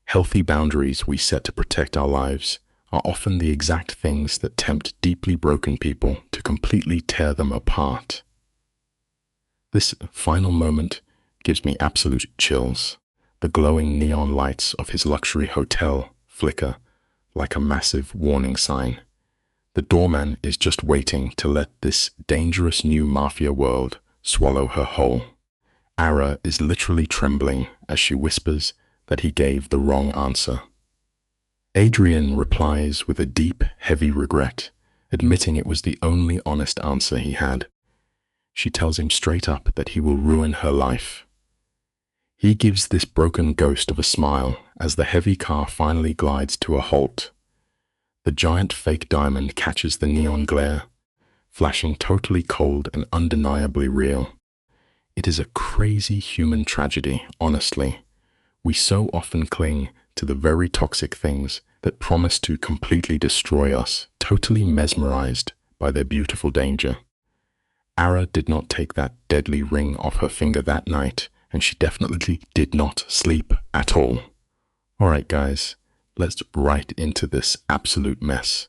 healthy boundaries we set to protect our lives are often the exact things that tempt deeply broken people to completely tear them apart. This final moment gives me absolute chills. The glowing neon lights of his luxury hotel flicker like a massive warning sign. The doorman is just waiting to let this dangerous new mafia world swallow her whole. Ara is literally trembling as she whispers that he gave the wrong answer. Adrian replies with a deep, heavy regret, admitting it was the only honest answer he had. She tells him straight up that he will ruin her life. He gives this broken ghost of a smile as the heavy car finally glides to a halt. The giant fake diamond catches the neon glare, flashing totally cold and undeniably real. It is a crazy human tragedy, honestly. We so often cling to the very toxic things that promise to completely destroy us, totally mesmerized by their beautiful danger. Ara did not take that deadly ring off her finger that night, and she definitely did not sleep at all. Alright guys, let's right into this absolute mess.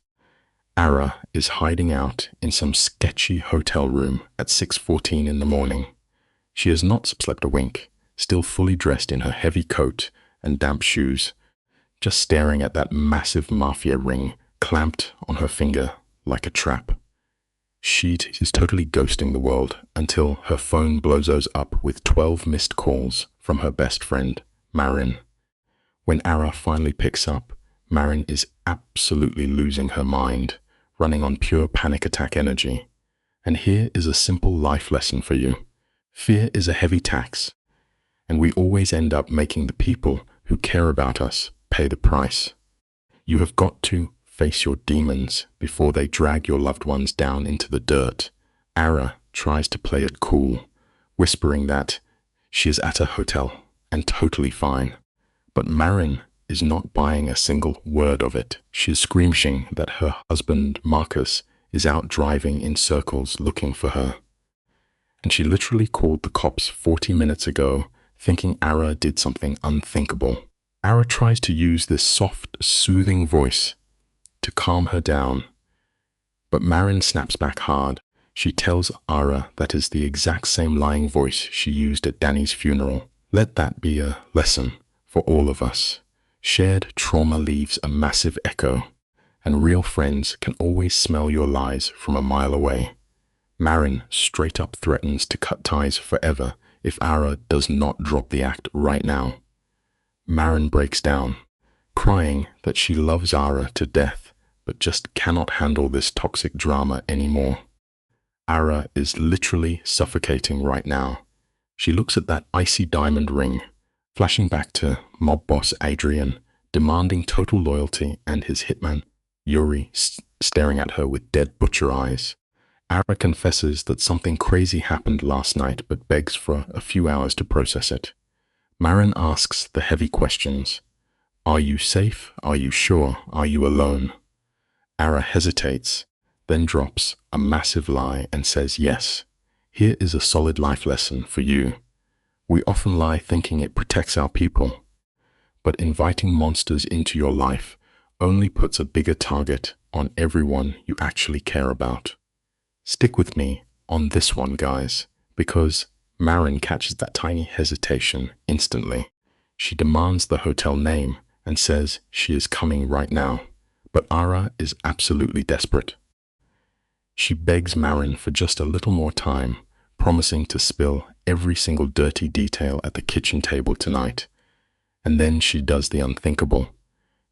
Ara is hiding out in some sketchy hotel room at 6:14 in the morning. She has not slept a wink, still fully dressed in her heavy coat and damp shoes, just staring at that massive mafia ring clamped on her finger like a trap. She is totally ghosting the world until her phone blows up with 12 missed calls from her best friend, Marin. When Ara finally picks up, Marin is absolutely losing her mind, running on pure panic attack energy. And here is a simple life lesson for you. Fear is a heavy tax, and we always end up making the people who care about us pay the price. You have got to face your demons before they drag your loved ones down into the dirt. Ara tries to play it cool, whispering that she is at a hotel and totally fine. But Marin is not buying a single word of it. She is screaming that her husband, Marcus, is out driving in circles looking for her. And she literally called the cops 40 minutes ago, thinking Ara did something unthinkable. Ara tries to use this soft, soothing voice to calm her down, but Marin snaps back hard. She tells Ara that is the exact same lying voice she used at Danny's funeral. Let that be a lesson for all of us. Shared trauma leaves a massive echo, and real friends can always smell your lies from a mile away. Marin straight up threatens to cut ties forever if Ara does not drop the act right now. Marin breaks down, crying that she loves Ara to death, but just cannot handle this toxic drama anymore. Ara is literally suffocating right now. She looks at that icy diamond ring, flashing back to mob boss Adrian, demanding total loyalty, and his hitman, Yuri, staring at her with dead butcher eyes. Ara confesses that something crazy happened last night but begs for a few hours to process it. Marin asks the heavy questions. Are you safe? Are you sure? Are you alone? Ara hesitates, then drops a massive lie and says yes. Here is a solid life lesson for you. We often lie thinking it protects our people, but inviting monsters into your life only puts a bigger target on everyone you actually care about. Stick with me on this one, guys, because Marin catches that tiny hesitation instantly. She demands the hotel name and says she is coming right now, but Ara is absolutely desperate. She begs Marin for just a little more time, promising to spill every single dirty detail at the kitchen table tonight. And then she does the unthinkable.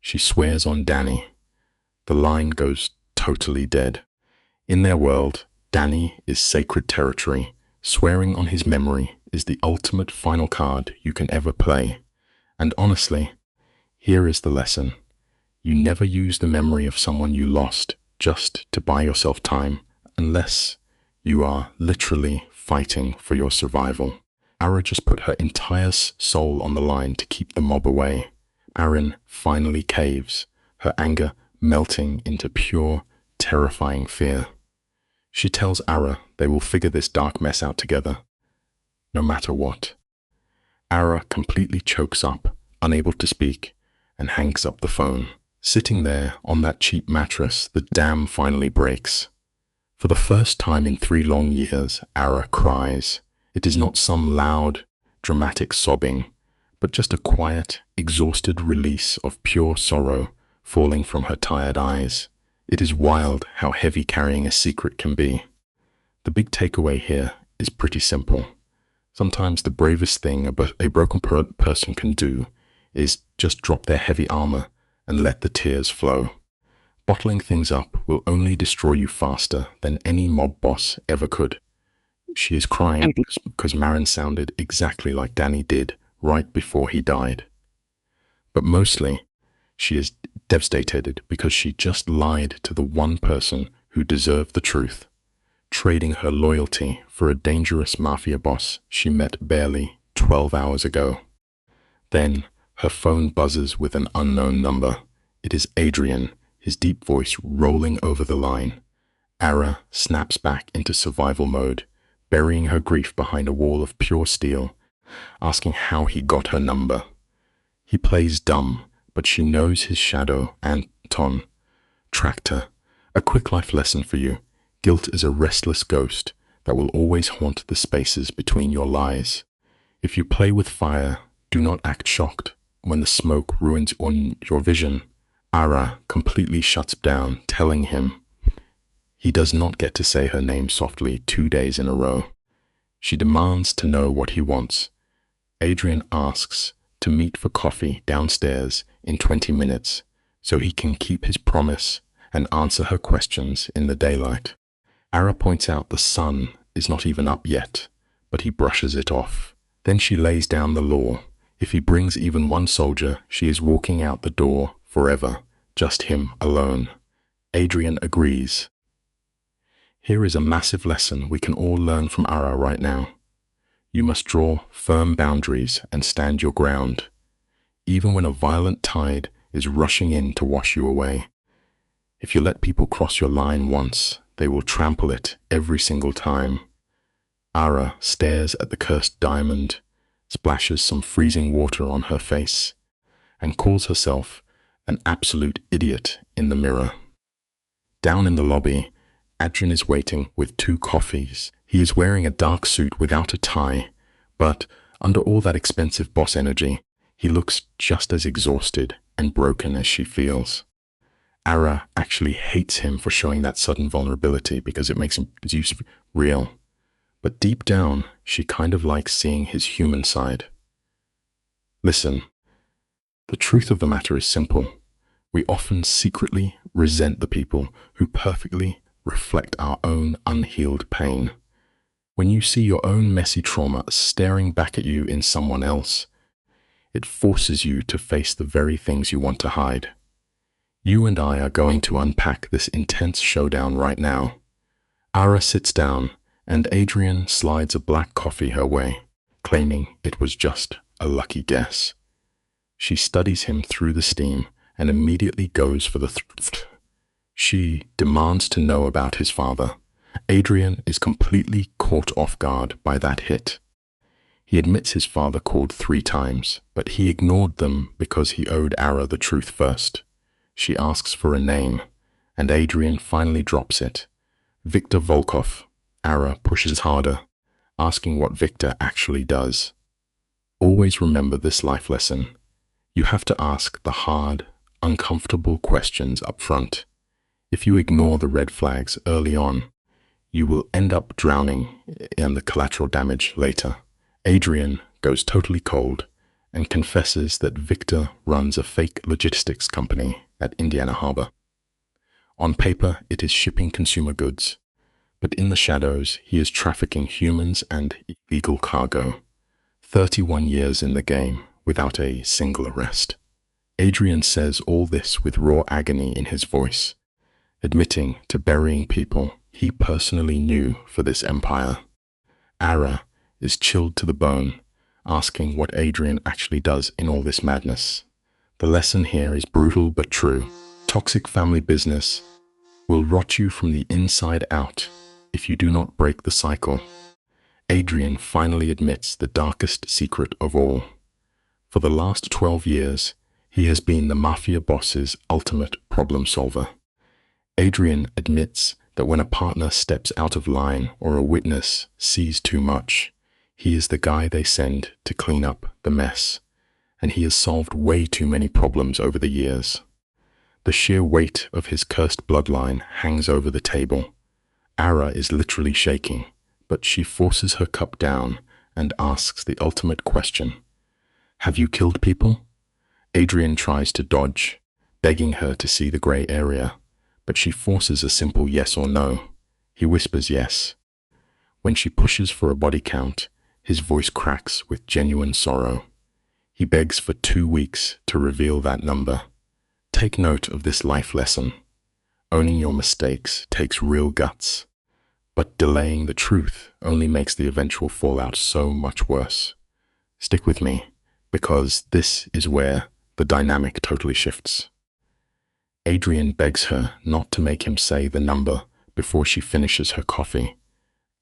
She swears on Danny. The line goes totally dead. In their world, Danny is sacred territory. Swearing on his memory is the ultimate final card you can ever play. And honestly, here is the lesson. You never use the memory of someone you lost just to buy yourself time, unless you are literally fighting for your survival. Ara just put her entire soul on the line to keep the mob away. Marin finally caves, her anger melting into pure, terrifying fear. She tells Ara they will figure this dark mess out together, no matter what. Ara completely chokes up, unable to speak, and hangs up the phone. Sitting there on that cheap mattress, the dam finally breaks. For the first time in 3 long years, Ara cries. It is not some loud, dramatic sobbing, but just a quiet, exhausted release of pure sorrow falling from her tired eyes. It is wild how heavy carrying a secret can be. The big takeaway here is pretty simple. Sometimes the bravest thing a broken person can do is just drop their heavy armor and let the tears flow. Bottling things up will only destroy you faster than any mob boss ever could. She is crying because Marin sounded exactly like Danny did right before he died. But mostly, she is devastated because she just lied to the one person who deserved the truth, trading her loyalty for a dangerous mafia boss she met barely 12 hours ago. Then, her phone buzzes with an unknown number. It is Adrian, his deep voice rolling over the line. Ara snaps back into survival mode, burying her grief behind a wall of pure steel, asking how he got her number. He plays dumb, but she knows his shadow, Anton, tracked her. A quick life lesson for you. Guilt is a restless ghost that will always haunt the spaces between your lies. If you play with fire, do not act shocked when the smoke ruins your vision. Ara completely shuts down, telling him he does not get to say her name softly 2 days in a row. She demands to know what he wants. Adrian asks to meet for coffee downstairs in 20 minutes so he can keep his promise and answer her questions in the daylight. Ara points out the sun is not even up yet, but he brushes it off. Then she lays down the law. If he brings even one soldier, she is walking out the door forever, just him alone. Adrian agrees. Here is a massive lesson we can all learn from Ara right now. You must draw firm boundaries and stand your ground, even when a violent tide is rushing in to wash you away. If you let people cross your line once, they will trample it every single time. Ara stares at the cursed diamond, splashes some freezing water on her face, and calls herself an absolute idiot in the mirror. Down in the lobby, Adrian is waiting with 2 coffees. He is wearing a dark suit without a tie, but under all that expensive boss energy, he looks just as exhausted and broken as she feels. Ara actually hates him for showing that sudden vulnerability because it makes him real. But deep down, she kind of likes seeing his human side. Listen, the truth of the matter is simple. We often secretly resent the people who perfectly reflect our own unhealed pain. When you see your own messy trauma staring back at you in someone else, it forces you to face the very things you want to hide. You and I are going to unpack this intense showdown right now. Ara sits down, and Adrian slides a black coffee her way, claiming it was just a lucky guess. She studies him through the steam and immediately goes for the She demands to know about his father. Adrian is completely caught off guard by that hit. He admits his father called 3 times, but he ignored them because he owed Ara the truth first. She asks for a name, and Adrian finally drops it. Victor Volkov. Ara pushes harder, asking what Victor actually does. Always remember this life lesson. You have to ask the hard, uncomfortable questions up front. If you ignore the red flags early on, you will end up drowning in the collateral damage later. Adrian goes totally cold and confesses that Victor runs a fake logistics company at Indiana Harbor. On paper, it is shipping consumer goods, but in the shadows, he is trafficking humans and illegal cargo. 31 years in the game without a single arrest. Adrian says all this with raw agony in his voice, admitting to burying people he personally knew for this empire. Ara is chilled to the bone, asking what Adrian actually does in all this madness. The lesson here is brutal but true. Toxic family business will rot you from the inside out if you do not break the cycle. Adrian finally admits the darkest secret of all. For the last 12 years, he has been the Mafia boss's ultimate problem solver. Adrian admits that when a partner steps out of line or a witness sees too much, he is the guy they send to clean up the mess, and he has solved way too many problems over the years. The sheer weight of his cursed bloodline hangs over the table. Ara is literally shaking, but she forces her cup down and asks the ultimate question. Have you killed people? Adrian tries to dodge, begging her to see the gray area, but she forces a simple yes or no. He whispers yes. When she pushes for a body count, his voice cracks with genuine sorrow. He begs for 2 weeks to reveal that number. Take note of this life lesson. Owning your mistakes takes real guts, but delaying the truth only makes the eventual fallout so much worse. Stick with me, because this is where the dynamic totally shifts. Adrian begs her not to make him say the number before she finishes her coffee.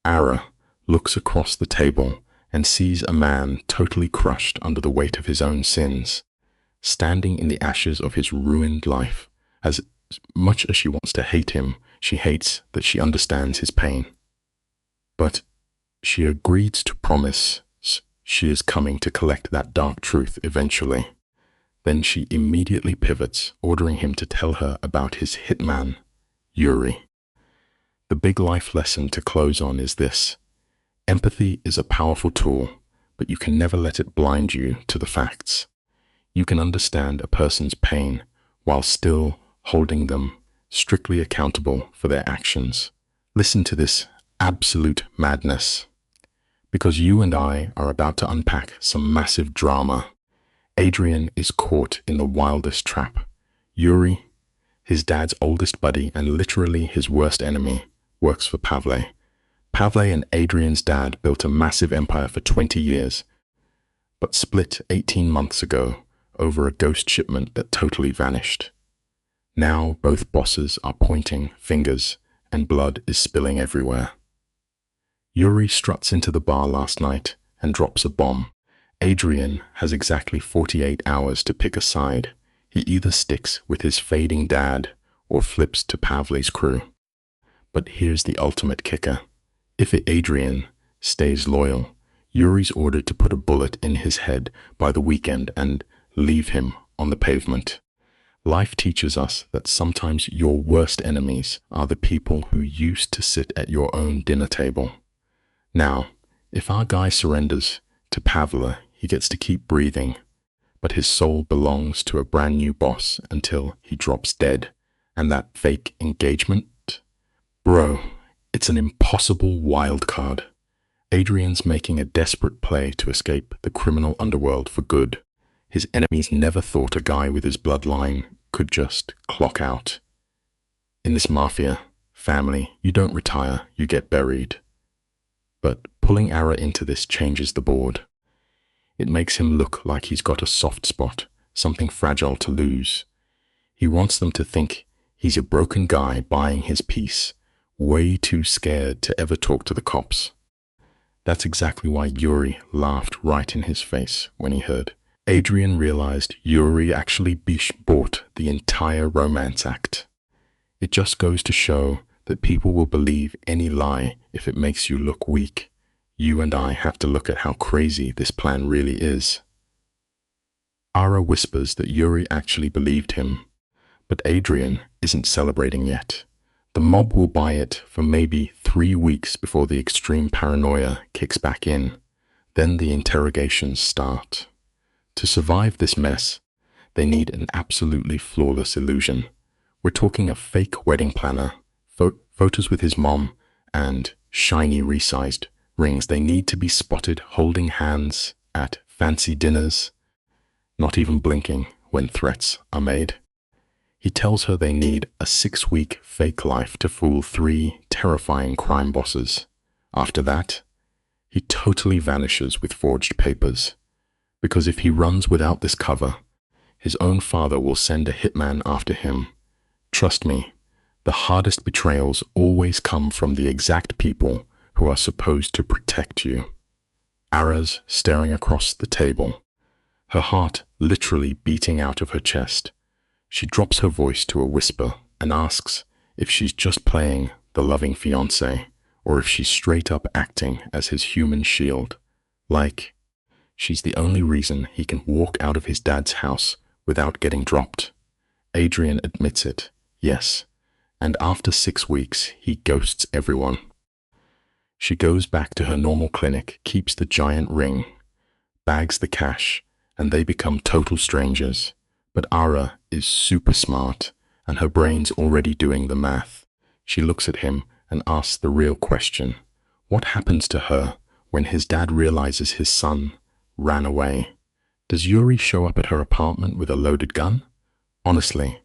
Ara looks across the table and sees a man totally crushed under the weight of his own sins, standing in the ashes of his ruined life. As much as she wants to hate him, she hates that she understands his pain. But she agrees to promise she is coming to collect that dark truth eventually. Then she immediately pivots, ordering him to tell her about his hitman, Yuri. The big life lesson to close on is this. Empathy is a powerful tool, but you can never let it blind you to the facts. You can understand a person's pain while still holding them strictly accountable for their actions. Listen to this absolute madness, because you and I are about to unpack some massive drama. Adrian is caught in the wildest trap. Yuri, his dad's oldest buddy and literally his worst enemy, works for Pavle. Pavle and Adrian's dad built a massive empire for 20 years, but split 18 months ago over a ghost shipment that totally vanished. Now both bosses are pointing fingers and blood is spilling everywhere. Yuri struts into the bar last night and drops a bomb. Adrian has exactly 48 hours to pick a side. He either sticks with his fading dad or flips to Pavle's crew. But here's the ultimate kicker. If Adrian stays loyal, Yuri's ordered to put a bullet in his head by the weekend and leave him on the pavement. Life teaches us that sometimes your worst enemies are the people who used to sit at your own dinner table. Now, if our guy surrenders to Pavle, he gets to keep breathing, but his soul belongs to a brand new boss until he drops dead. And that fake engagement? Bro, it's an impossible wild card. Adrian's making a desperate play to escape the criminal underworld for good. His enemies never thought a guy with his bloodline could just clock out. In this mafia family, you don't retire, you get buried. But pulling Ara into this changes the board. It makes him look like he's got a soft spot, something fragile to lose. He wants them to think he's a broken guy buying his peace, way too scared to ever talk to the cops. That's exactly why Yuri laughed right in his face when he heard. Adrian realized Yuri actually bought the entire romance act. It just goes to show that people will believe any lie if it makes you look weak. You and I have to look at how crazy this plan really is. Ara whispers that Yuri actually believed him, but Adrian isn't celebrating yet. The mob will buy it for maybe 3 weeks before the extreme paranoia kicks back in. Then the interrogations start. To survive this mess, they need an absolutely flawless illusion. We're talking a fake wedding planner, photos with his mom, and shiny resized rings. They need to be spotted holding hands at fancy dinners, not even blinking when threats are made. He tells her they need a 6-week fake life to fool 3 terrifying crime bosses. After that, he totally vanishes with forged papers. Because if he runs without this cover, his own father will send a hitman after him. Trust me, the hardest betrayals always come from the exact people who are supposed to protect you. Ara's staring across the table, her heart literally beating out of her chest. She drops her voice to a whisper and asks if she's just playing the loving fiancé or if she's straight up acting as his human shield. Like, she's the only reason he can walk out of his dad's house without getting dropped. Adrian admits it, yes, and after 6 weeks, he ghosts everyone. She goes back to her normal clinic, keeps the giant ring, bags the cash, and they become total strangers. But Ara is super smart, and her brain's already doing the math. She looks at him and asks the real question. What happens to her when his dad realizes his son ran away? Does Yuri show up at her apartment with a loaded gun? Honestly,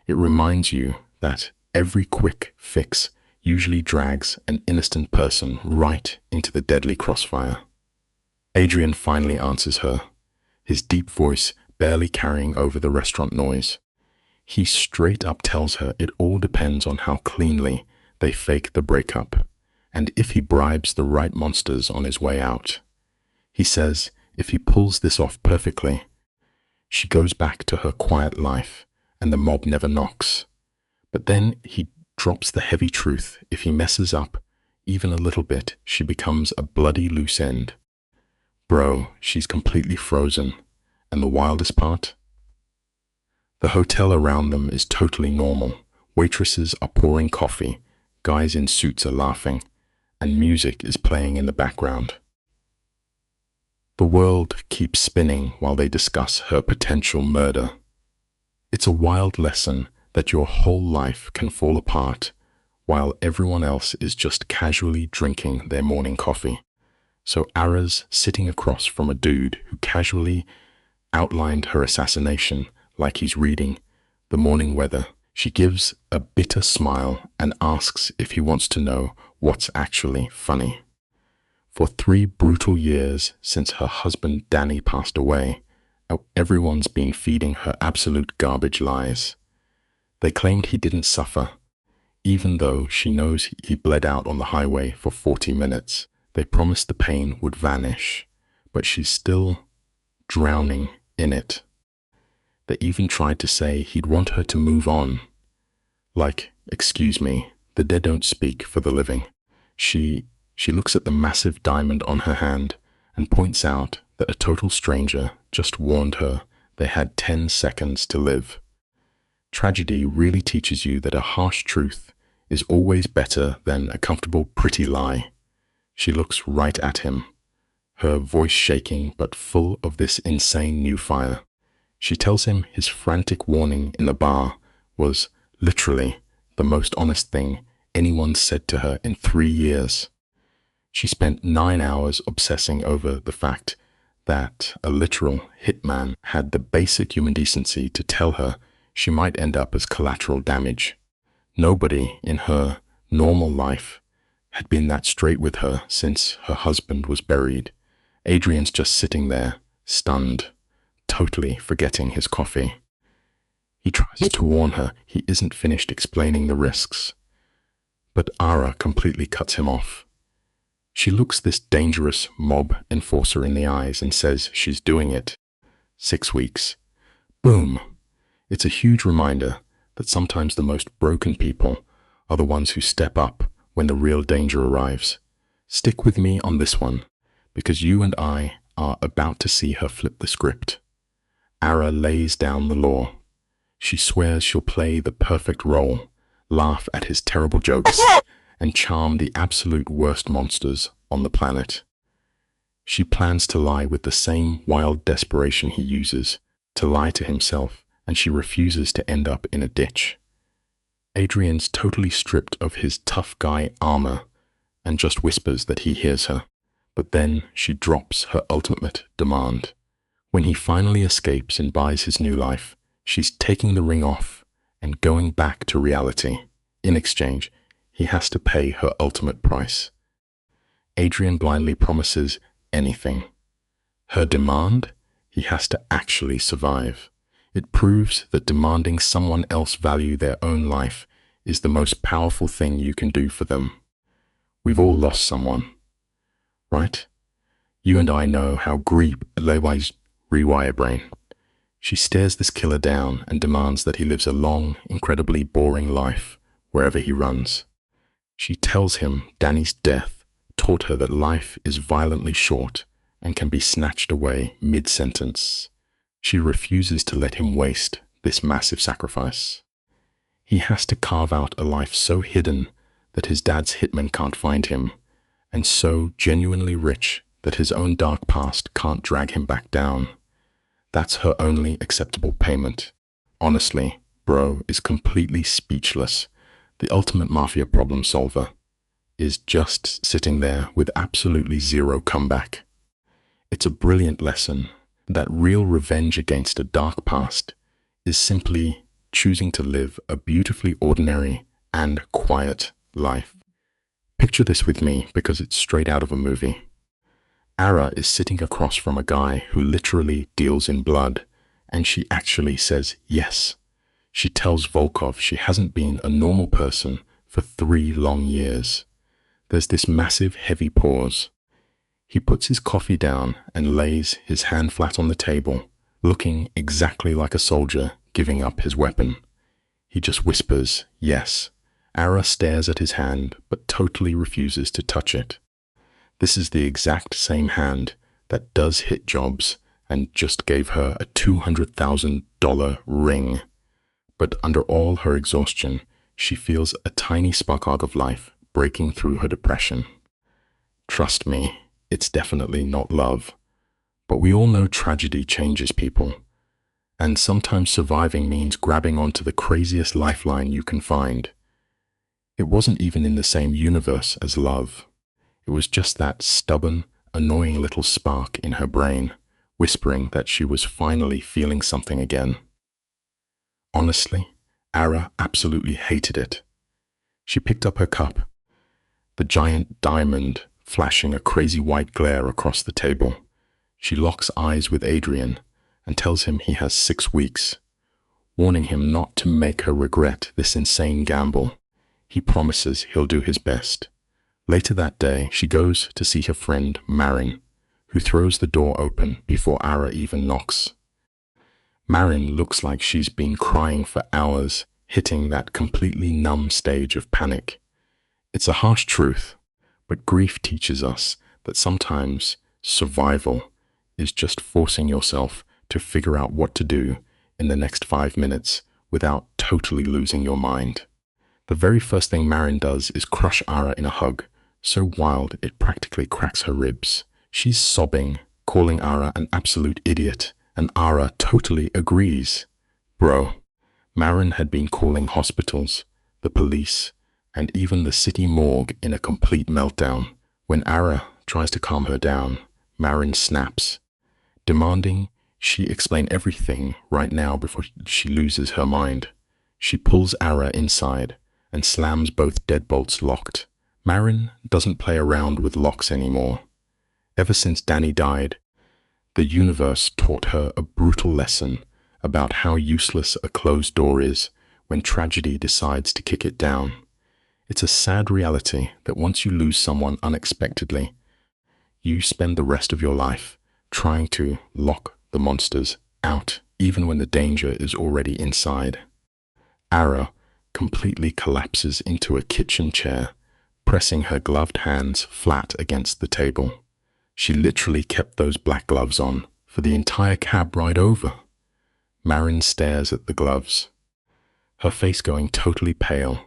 it reminds you that every quick fix usually drags an innocent person right into the deadly crossfire. Adrian finally answers her, his deep voice barely carrying over the restaurant noise. He straight up tells her it all depends on how cleanly they fake the breakup, and if he bribes the right monsters on his way out. He says if he pulls this off perfectly, she goes back to her quiet life, and the mob never knocks. But then he drops the heavy truth. If he messes up even a little bit, she becomes a bloody loose end. Bro, she's completely frozen. And the wildest part? The hotel around them is totally normal. Waitresses are pouring coffee, guys in suits are laughing, and music is playing in the background. The world keeps spinning while they discuss her potential murder. It's a wild lesson that your whole life can fall apart while everyone else is just casually drinking their morning coffee. So Ara's sitting across from a dude who casually outlined her assassination like he's reading the morning weather. She gives a bitter smile and asks if he wants to know what's actually funny. For 3 brutal years since her husband Danny passed away, everyone's been feeding her absolute garbage lies. They claimed he didn't suffer, even though she knows he bled out on the highway for 40 minutes. They promised the pain would vanish, but she's still drowning in it. They even tried to say he'd want her to move on. Like, excuse me, the dead don't speak for the living. She looks at the massive diamond on her hand and points out that a total stranger just warned her they had 10 seconds to live. Tragedy really teaches you that a harsh truth is always better than a comfortable, pretty lie. She looks right at him, her voice shaking but full of this insane new fire. She tells him his frantic warning in the bar was literally the most honest thing anyone said to her in 3 years. She spent 9 hours obsessing over the fact that a literal hitman had the basic human decency to tell her she might end up as collateral damage. Nobody in her normal life had been that straight with her since her husband was buried. Adrian's just sitting there, stunned, totally forgetting his coffee. He tries to warn her he isn't finished explaining the risks, but Ara completely cuts him off. She looks this dangerous mob enforcer in the eyes and says she's doing it. 6 weeks. Boom. It's a huge reminder that sometimes the most broken people are the ones who step up when the real danger arrives. Stick with me on this one, because you and I are about to see her flip the script. Ara lays down the law. She swears she'll play the perfect role, laugh at his terrible jokes, and charm the absolute worst monsters on the planet. She plans to lie with the same wild desperation he uses to lie to himself, and she refuses to end up in a ditch. Adrian's totally stripped of his tough guy armor and just whispers that he hears her, but then she drops her ultimate demand. When he finally escapes and buys his new life, she's taking the ring off and going back to reality. In exchange, he has to pay her ultimate price. Adrian blindly promises anything. Her demand? He has to actually survive. It proves that demanding someone else value their own life is the most powerful thing you can do for them. We've all lost someone, right? You and I know how grief rewire brain. She stares this killer down and demands that he lives a long, incredibly boring life wherever he runs. She tells him Danny's death taught her that life is violently short and can be snatched away mid-sentence. She refuses to let him waste this massive sacrifice. He has to carve out a life so hidden that his dad's hitmen can't find him, and so genuinely rich that his own dark past can't drag him back down. That's her only acceptable payment. Honestly, bro is completely speechless. The ultimate Mafia problem solver is just sitting there with absolutely zero comeback. It's a brilliant lesson that real revenge against a dark past is simply choosing to live a beautifully ordinary and quiet life. Picture this with me because it's straight out of a movie. Ara is sitting across from a guy who literally deals in blood, and she actually says yes. She tells Volkov she hasn't been a normal person for 3 long years. There's this massive, heavy pause. He puts his coffee down and lays his hand flat on the table, looking exactly like a soldier giving up his weapon. He just whispers, yes. Ara stares at his hand, but totally refuses to touch it. This is the exact same hand that does hit jobs and just gave her a $200,000 ring. But under all her exhaustion, she feels a tiny spark of life breaking through her depression. Trust me, it's definitely not love. But we all know tragedy changes people. And sometimes surviving means grabbing onto the craziest lifeline you can find. It wasn't even in the same universe as love. It was just that stubborn, annoying little spark in her brain, whispering that she was finally feeling something again. Honestly, Ara absolutely hated it. She picked up her cup, the giant diamond flashing a crazy white glare across the table. She locks eyes with Adrian and tells him he has 6 weeks, warning him not to make her regret this insane gamble. He promises he'll do his best. Later that day, she goes to see her friend Marin, who throws the door open before Ara even knocks. Marin looks like she's been crying for hours, hitting that completely numb stage of panic. It's a harsh truth, but grief teaches us that sometimes survival is just forcing yourself to figure out what to do in the next 5 minutes without totally losing your mind. The very first thing Marin does is crush Ara in a hug, so wild it practically cracks her ribs. She's sobbing, calling Ara an absolute idiot, and Ara totally agrees. Bro, Marin had been calling hospitals, the police, and even the city morgue in a complete meltdown. When Ara tries to calm her down, Marin snaps, demanding she explain everything right now before she loses her mind. She pulls Ara inside and slams both deadbolts locked. Marin doesn't play around with locks anymore. Ever since Danny died, the universe taught her a brutal lesson about how useless a closed door is when tragedy decides to kick it down. It's a sad reality that once you lose someone unexpectedly, you spend the rest of your life trying to lock the monsters out, even when the danger is already inside. Ara completely collapses into a kitchen chair, pressing her gloved hands flat against the table. She literally kept those black gloves on for the entire cab ride over. Marin stares at the gloves, her face going totally pale,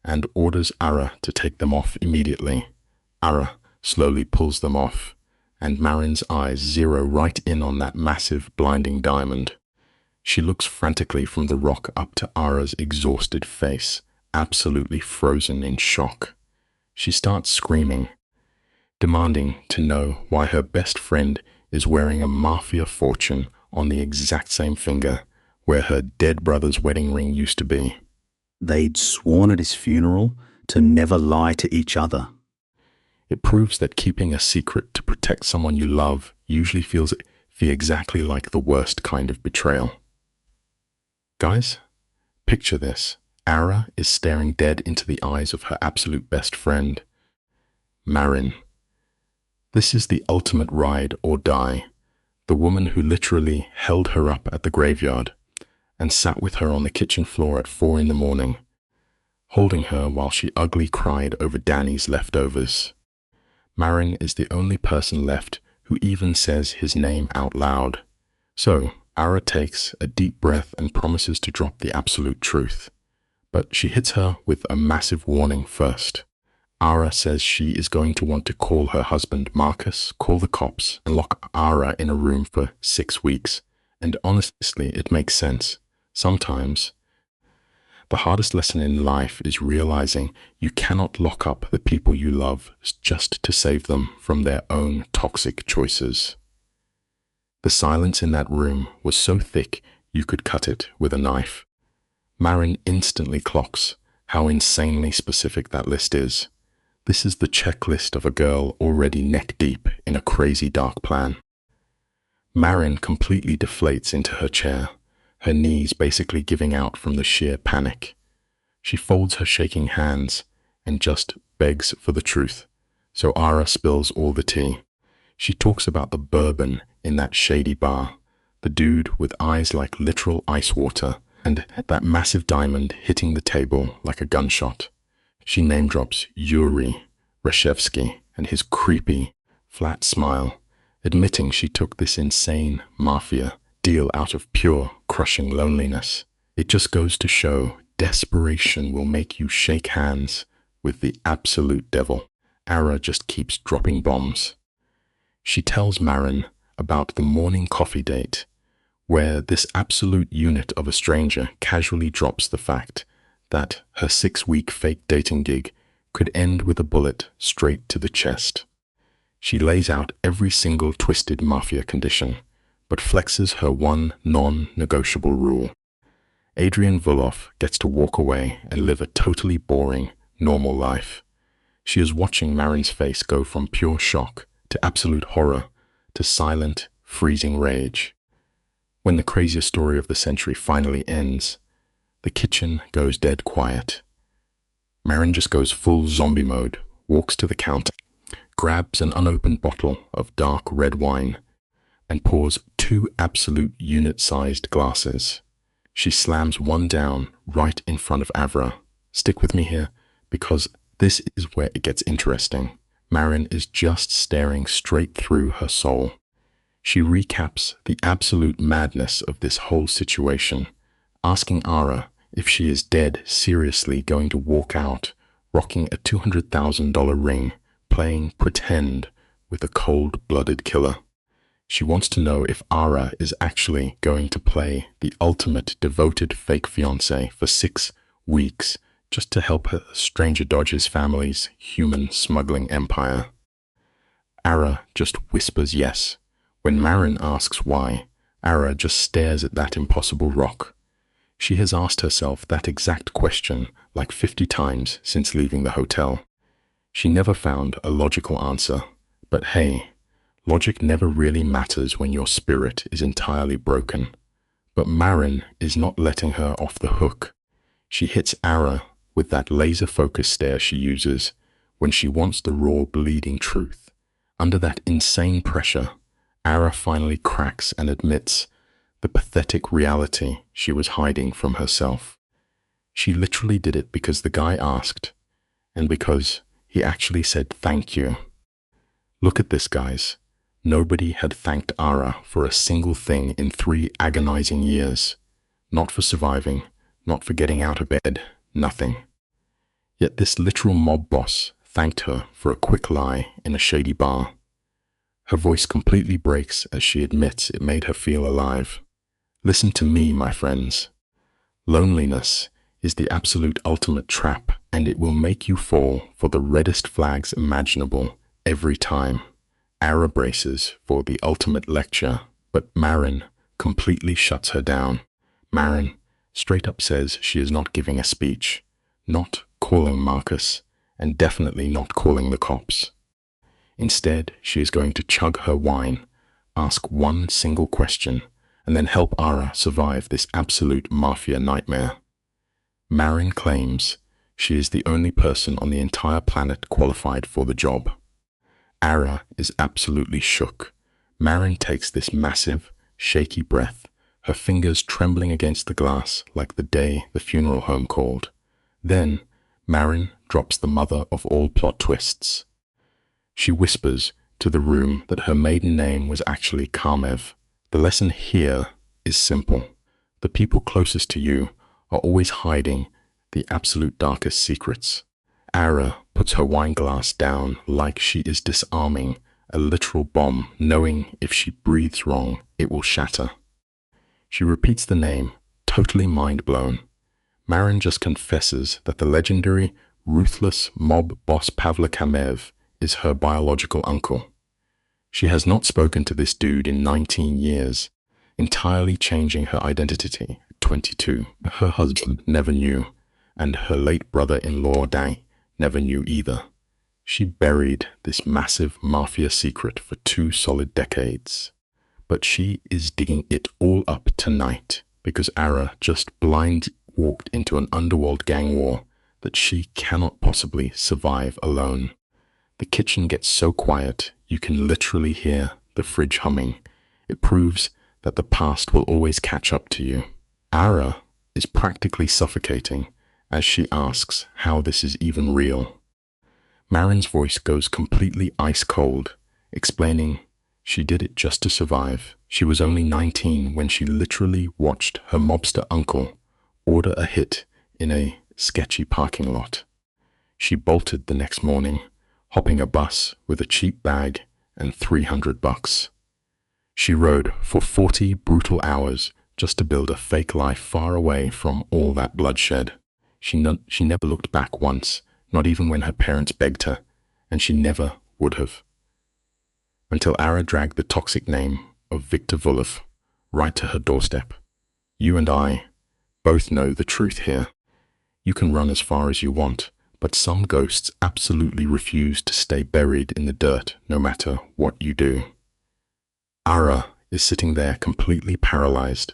and orders Ara to take them off immediately. Ara slowly pulls them off, and Marin's eyes zero right in on that massive, blinding diamond. She looks frantically from the rock up to Ara's exhausted face, absolutely frozen in shock. She starts screaming, demanding to know why her best friend is wearing a Mafia fortune on the exact same finger where her dead brother's wedding ring used to be. They'd sworn at his funeral to never lie to each other. It proves that keeping a secret to protect someone you love usually feels exactly like the worst kind of betrayal. Guys, picture this. Ara is staring dead into the eyes of her absolute best friend, Marin. This is the ultimate ride or die. The woman who literally held her up at the graveyard and sat with her on the kitchen floor at 4 a.m, holding her while she ugly cried over Danny's leftovers. Marin is the only person left who even says his name out loud. So, Ara takes a deep breath and promises to drop the absolute truth. But she hits her with a massive warning first. Ara says she is going to want to call her husband Marcus, call the cops, and lock Ara in a room for 6 weeks. And honestly, it makes sense. Sometimes, the hardest lesson in life is realizing you cannot lock up the people you love just to save them from their own toxic choices. The silence in that room was so thick you could cut it with a knife. Marin instantly clocks how insanely specific that list is. This is the checklist of a girl already neck-deep in a crazy dark plan. Marin completely deflates into her chair, her knees basically giving out from the sheer panic. She folds her shaking hands and just begs for the truth. So Ara spills all the tea. She talks about the bourbon in that shady bar, the dude with eyes like literal ice water, and that massive diamond hitting the table like a gunshot. She name drops Yuri Reshevsky and his creepy, flat smile, admitting she took this insane Mafia deal out of pure, crushing loneliness. It just goes to show desperation will make you shake hands with the absolute devil. Ara just keeps dropping bombs. She tells Marin about the morning coffee date, where this absolute unit of a stranger casually drops the fact that her 6-week fake dating gig could end with a bullet straight to the chest. She lays out every single twisted Mafia condition, but flexes her one non-negotiable rule. Adrian Vuloff gets to walk away and live a totally boring, normal life. She is watching Marin's face go from pure shock to absolute horror to silent, freezing rage. When the craziest story of the century finally ends, the kitchen goes dead quiet. Marin just goes full zombie mode, walks to the counter, grabs an unopened bottle of dark red wine, and pours 2 absolute unit-sized glasses. She slams one down right in front of Avra. Stick with me here, because this is where it gets interesting. Marin is just staring straight through her soul. She recaps the absolute madness of this whole situation, asking Ara if she is dead seriously going to walk out, rocking a $200,000 ring, playing pretend with a cold-blooded killer. She wants to know if Ara is actually going to play the ultimate devoted fake fiancé for 6 weeks just to help a stranger dodge his family's human smuggling empire. Ara just whispers yes. When Marin asks why, Ara just stares at that impossible rock. She has asked herself that exact question like 50 times since leaving the hotel. She never found a logical answer, but hey, logic never really matters when your spirit is entirely broken. But Marin is not letting her off the hook. She hits Ara with that laser-focused stare she uses when she wants the raw, bleeding truth. Under that insane pressure, Ara finally cracks and admits the pathetic reality she was hiding from herself. She literally did it because the guy asked, and because he actually said thank you. Look at this, guys. Nobody had thanked Ara for a single thing in 3 agonizing years. Not for surviving, not for getting out of bed, nothing. Yet this literal mob boss thanked her for a quick lie in a shady bar. Her voice completely breaks as she admits it made her feel alive. Listen to me, my friends. Loneliness is the absolute ultimate trap, and it will make you fall for the reddest flags imaginable every time. Ara braces for the ultimate lecture, but Marin completely shuts her down. Marin straight up says she is not giving a speech, not calling Marcus, and definitely not calling the cops. Instead, she is going to chug her wine, ask one single question, and then help Ara survive this absolute Mafia nightmare. Marin claims she is the only person on the entire planet qualified for the job. Ara is absolutely shook. Marin takes this massive, shaky breath, her fingers trembling against the glass like the day the funeral home called. Then, Marin drops the mother of all plot twists. She whispers to the room that her maiden name was actually Kamev. The lesson here is simple. The people closest to you are always hiding the absolute darkest secrets. Ara puts her wine glass down like she is disarming a literal bomb, knowing if she breathes wrong, it will shatter. She repeats the name, totally mind-blown. Marin just confesses that the legendary, ruthless mob boss Pavla Kamev is her biological uncle. She has not spoken to this dude in 19 years, entirely changing her identity at 22. Her husband never knew, and her late brother-in-law Dang never knew either. She buried this massive Mafia secret for 2 solid decades. But she is digging it all up tonight because Ara just blind walked into an underworld gang war that she cannot possibly survive alone. The kitchen gets so quiet you can literally hear the fridge humming. It proves that the past will always catch up to you. Ara is practically suffocating as she asks how this is even real. Marin's voice goes completely ice cold, explaining she did it just to survive. She was only 19 when she literally watched her mobster uncle order a hit in a sketchy parking lot. She bolted the next morning, hopping a bus with a cheap bag and $300. She rode for 40 brutal hours just to build a fake life far away from all that bloodshed. She never looked back once, not even when her parents begged her, and she never would have. Until Ara dragged the toxic name of Victor Vulov right to her doorstep. You and I both know the truth here. You can run as far as you want, but some ghosts absolutely refuse to stay buried in the dirt no matter what you do. Ara is sitting there completely paralyzed,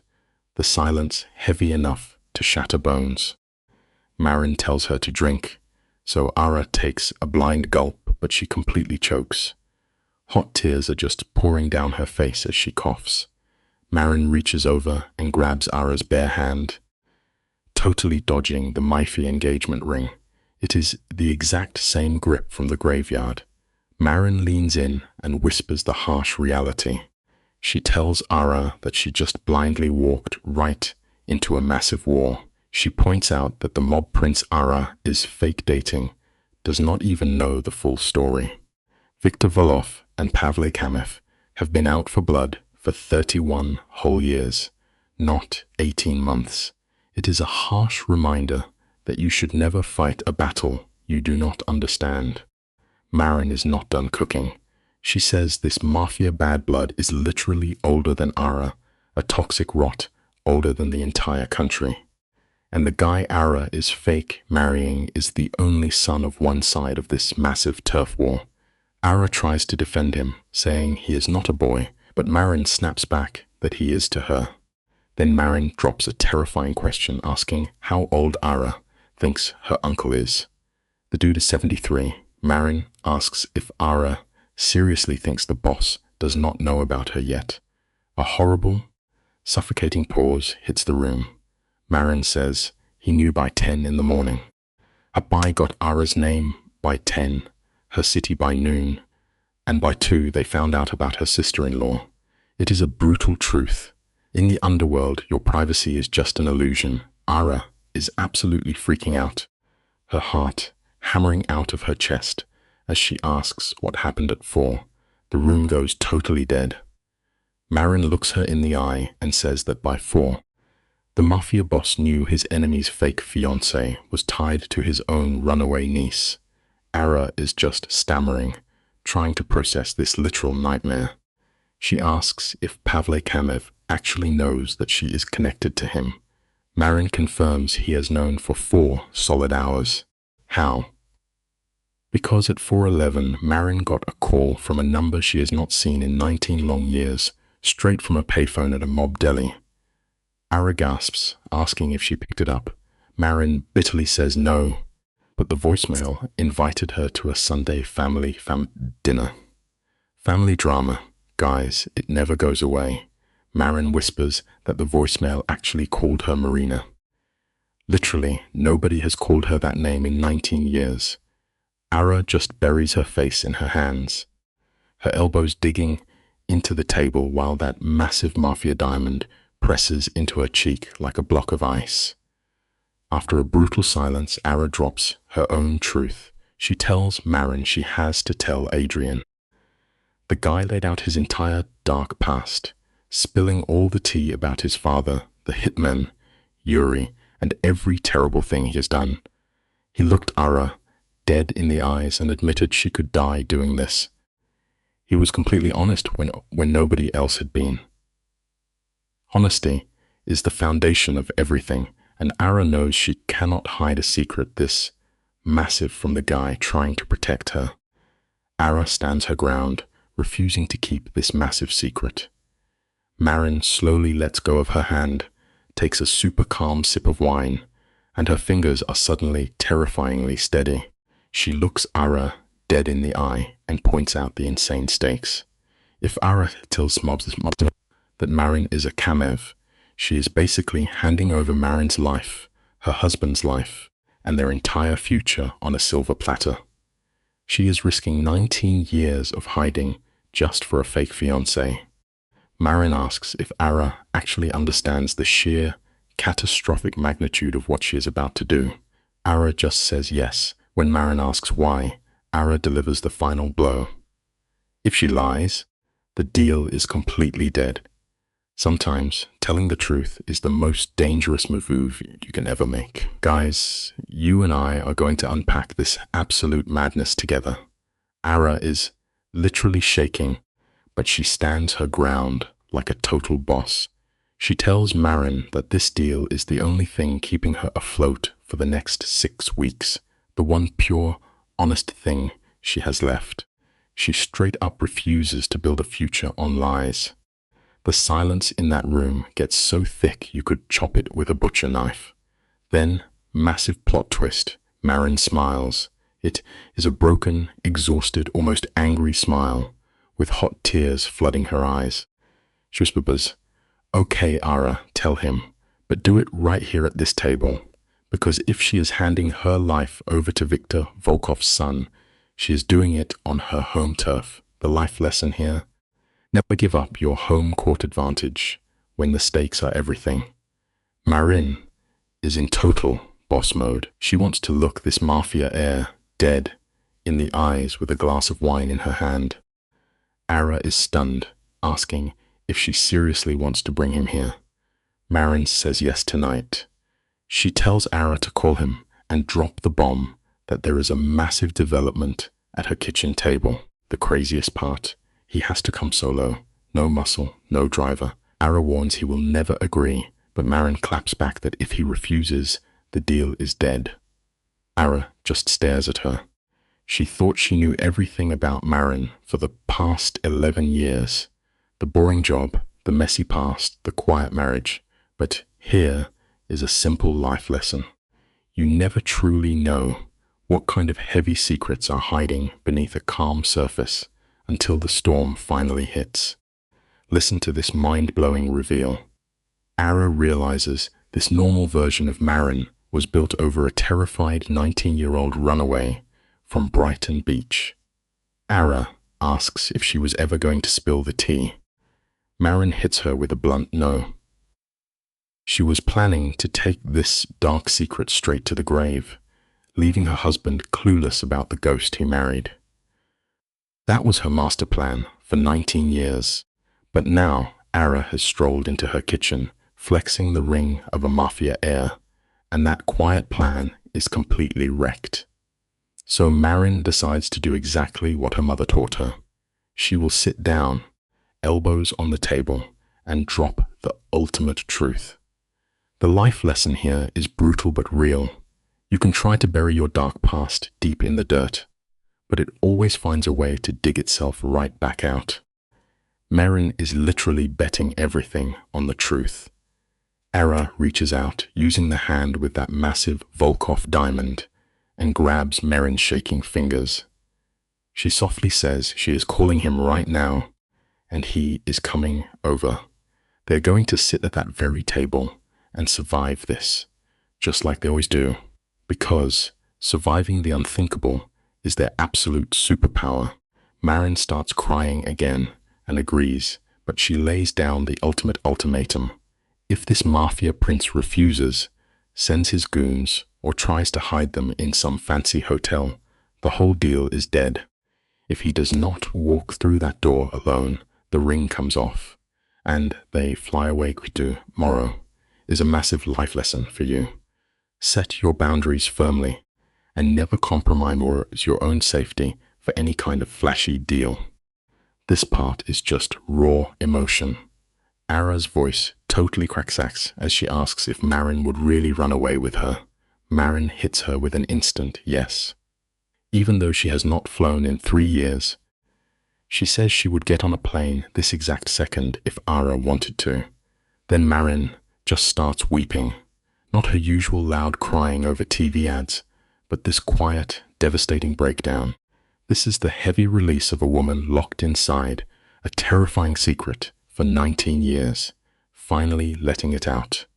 the silence heavy enough to shatter bones. Marin tells her to drink, so Ara takes a blind gulp, but she completely chokes. Hot tears are just pouring down her face as she coughs. Marin reaches over and grabs Ara's bare hand, totally dodging the Mafia engagement ring. It is the exact same grip from the graveyard. Marin leans in and whispers the harsh reality. She tells Ara that she just blindly walked right into a massive war. She points out that the mob prince Ara is fake dating, does not even know the full story. Victor Volov and Pavle Kamev have been out for blood for 31 whole years, not 18 months. It is a harsh reminder that you should never fight a battle you do not understand. Marin is not done cooking. She says this Mafia bad blood is literally older than Ara, a toxic rot older than the entire country. And the guy Ara is fake marrying is the only son of one side of this massive turf war. Ara tries to defend him, saying he is not a boy, but Marin snaps back that he is to her. Then Marin drops a terrifying question asking how old Ara thinks her uncle is. The dude is 73. Marin asks if Ara seriously thinks the boss does not know about her yet. A horrible, suffocating pause hits the room. Marin says he knew by 10 in the morning. Abai got Ara's name by 10, her city by noon, and by 2 they found out about her sister-in-law. It is a brutal truth. In the underworld, your privacy is just an illusion. Ara is absolutely freaking out, her heart hammering out of her chest as she asks what happened at 4. The room goes totally dead. Marin looks her in the eye and says that by 4, the Mafia boss knew his enemy's fake fiancée was tied to his own runaway niece. Ara is just stammering, trying to process this literal nightmare. She asks if Pavle Kamev actually knows that she is connected to him. Marin confirms he has known for 4 solid hours. How? Because at 4:11, Marin got a call from a number she has not seen in 19 long years, straight from a payphone at a mob deli. Ara gasps, asking if she picked it up. Marin bitterly says no, but the voicemail invited her to a Sunday family dinner. Family drama. Guys, it never goes away. Marin whispers that the voicemail actually called her Marina. Literally, nobody has called her that name in 19 years. Ara just buries her face in her hands, her elbows digging into the table while that massive Mafia diamond presses into her cheek like a block of ice. After a brutal silence, Ara drops her own truth. She tells Marin she has to tell Adrian. The guy laid out his entire dark past, spilling all the tea about his father, the hitman, Yuri, and every terrible thing he has done. He looked Ara dead in the eyes and admitted she could die doing this. He was completely honest when nobody else had been. Honesty is the foundation of everything, and Ara knows she cannot hide a secret this massive from the guy trying to protect her. Ara stands her ground, refusing to keep this massive secret. Marin slowly lets go of her hand, takes a super calm sip of wine, and her fingers are suddenly terrifyingly steady. She looks Ara dead in the eye and points out the insane stakes. If Ara tells mobs that Marin is a Kamev, she is basically handing over Marin's life, her husband's life, and their entire future on a silver platter. She is risking 19 years of hiding just for a fake fiancé. Marin asks if Ara actually understands the sheer, catastrophic magnitude of what she is about to do. Ara just says yes. When Marin asks why, Ara delivers the final blow. If she lies, the deal is completely dead. Sometimes telling the truth is the most dangerous move you can ever make. Guys, you and I are going to unpack this absolute madness together. Ara is literally shaking, but she stands her ground like a total boss. She tells Marin that this deal is the only thing keeping her afloat for the next 6 weeks, the one pure, honest thing she has left. She straight up refuses to build a future on lies. The silence in that room gets so thick you could chop it with a butcher knife. Then, massive plot twist, Marin smiles. It is a broken, exhausted, almost angry smile, with hot tears flooding her eyes. She whispers, "Okay, Ara, tell him, but do it right here at this table. Because if she is handing her life over to Viktor Volkov's son, she is doing it on her home turf. The life lesson here: never give up your home court advantage when the stakes are everything." Marin is in total boss mode. She wants to look this Mafia heir dead in the eyes with a glass of wine in her hand. Ara is stunned, asking if she seriously wants to bring him here. Marin says yes tonight. She tells Ara to call him and drop the bomb that there is a massive development at her kitchen table. The craziest part: he has to come solo. No muscle, no driver. Ara warns he will never agree, but Marin claps back that if he refuses, the deal is dead. Ara just stares at her. She thought she knew everything about Marin for the past 11 years. The boring job, the messy past, the quiet marriage. But here is a simple life lesson. You never truly know what kind of heavy secrets are hiding beneath a calm surface until the storm finally hits. Listen to this mind-blowing reveal. Ara realizes this normal version of Marin was built over a terrified 19-year-old runaway from Brighton Beach. Ara asks if she was ever going to spill the tea. Marin hits her with a blunt no. She was planning to take this dark secret straight to the grave, leaving her husband clueless about the ghost he married. That was her master plan for 19 years, but now Ara has strolled into her kitchen, flexing the ring of a Mafia heir, and that quiet plan is completely wrecked. So Marin decides to do exactly what her mother taught her. She will sit down, elbows on the table, and drop the ultimate truth. The life lesson here is brutal but real. You can try to bury your dark past deep in the dirt, but it always finds a way to dig itself right back out. Marin is literally betting everything on the truth. Ara reaches out, using the hand with that massive Volkov diamond, and grabs Marin's shaking fingers. She softly says she is calling him right now, and he is coming over. They're going to sit at that very table and survive this, just like they always do, because surviving the unthinkable is their absolute superpower. Marin starts crying again and agrees, but she lays down the ultimate ultimatum. If this Mafia prince refuses, sends his goons, or tries to hide them in some fancy hotel, the whole deal is dead. If he does not walk through that door alone, the ring comes off, and they fly away to Morrow. Is a massive life lesson for you. Set your boundaries firmly, and never compromise your own safety for any kind of flashy deal. This part is just raw emotion. Ara's voice totally cracks as she asks if Marin would really run away with her. Marin hits her with an instant yes. Even though she has not flown in 3 years, she says she would get on a plane this exact second if Ara wanted to. Then Marin just starts weeping. Not her usual loud crying over TV ads, but this quiet, devastating breakdown. This is the heavy release of a woman locked inside a terrifying secret for 19 years, finally letting it out.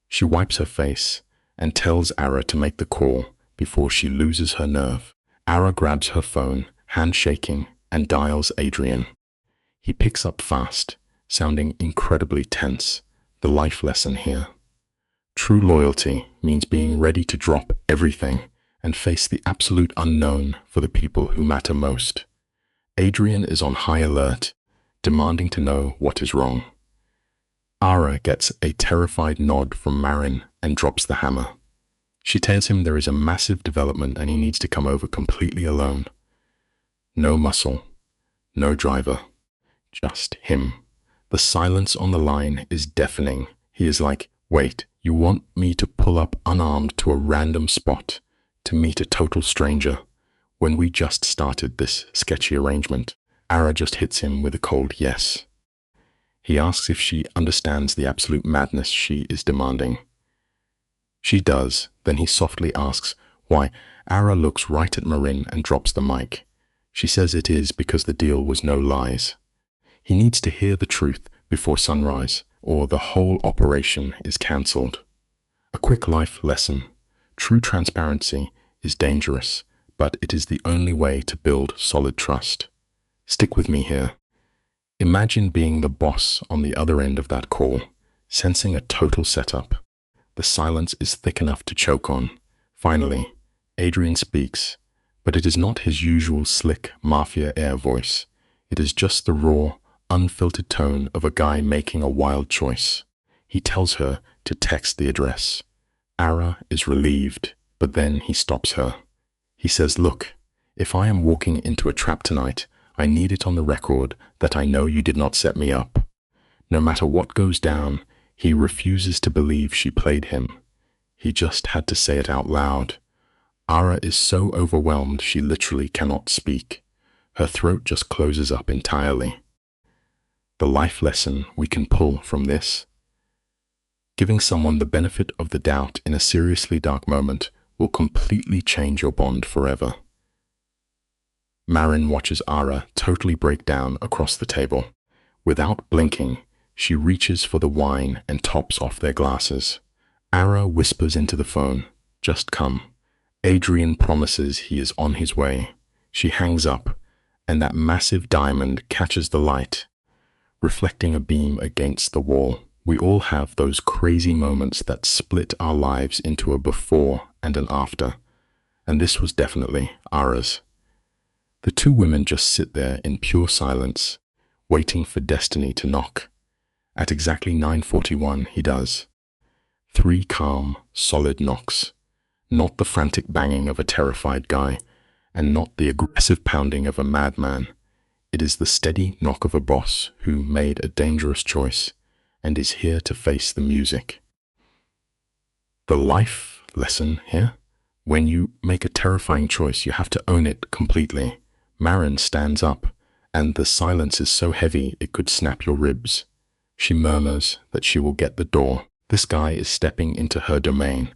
She wipes her face and tells Ara to make the call before she loses her nerve. Ara grabs her phone, hand shaking, and dials Adrian. He picks up fast, sounding incredibly tense. The life lesson here. True loyalty means being ready to drop everything and face the absolute unknown for the people who matter most. Adrian is on high alert, demanding to know what is wrong. Ara gets a terrified nod from Marin and drops the hammer. She tells him there is a massive development and he needs to come over completely alone. No muscle, no driver, just him. The silence on the line is deafening. He is like, wait, you want me to pull up unarmed to a random spot to meet a total stranger when we just started this sketchy arrangement? Ara just hits him with a cold yes. He asks if she understands the absolute madness she is demanding. She does. Then he softly asks why. Ara looks right at Marin and drops the mic. She says it is because the deal was no lies. He needs to hear the truth before sunrise, or the whole operation is cancelled. A quick life lesson. True transparency is dangerous, but it is the only way to build solid trust. Stick with me here. Imagine being the boss on the other end of that call, sensing a total setup. The silence is thick enough to choke on. Finally, Adrian speaks, but it is not his usual slick Mafia air voice. It is just the raw, unfiltered tone of a guy making a wild choice. He tells her to text the address. Ara is relieved, but then he stops her. He says, look, if I am walking into a trap tonight, I need it on the record that I know you did not set me up. No matter what goes down, he refuses to believe she played him. He just had to say it out loud. Ara is so overwhelmed she literally cannot speak. Her throat just closes up entirely. The life lesson we can pull from this: Giving someone the benefit of the doubt in a seriously dark moment will completely change your bond forever. Marin watches Ara totally break down across the table. Without blinking, she reaches for the wine and tops off their glasses. Ara whispers into the phone, "Just come." Adrian promises he is on his way. She hangs up, and that massive diamond catches the light, reflecting a beam against the wall. We all have those crazy moments that split our lives into a before and an after, and this was definitely Ara's. The two women just sit there in pure silence, waiting for destiny to knock. At exactly 9:41, he does. 3 calm, solid knocks. Not the frantic banging of a terrified guy, and not the aggressive pounding of a madman. It is the steady knock of a boss who made a dangerous choice and is here to face the music. The life lesson here? When you make a terrifying choice, you have to own it completely. Marin stands up, and the silence is so heavy it could snap your ribs. She murmurs that she will get the door. This guy is stepping into her domain,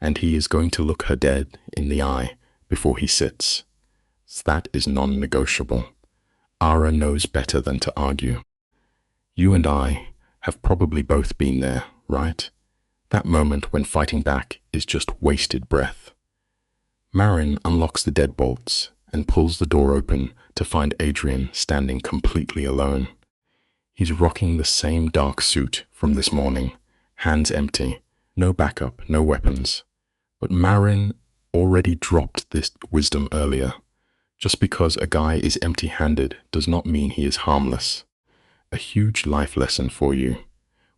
and he is going to look her dead in the eye before he sits. That is non-negotiable. Ara knows better than to argue. You and I have probably both been there, right? That moment when fighting back is just wasted breath. Marin unlocks the deadbolts and pulls the door open to find Adrian standing completely alone. He's rocking the same dark suit from this morning, hands empty, no backup, no weapons. But Marin already dropped this wisdom earlier. Just because a guy is empty-handed does not mean he is harmless. A huge life lesson for you.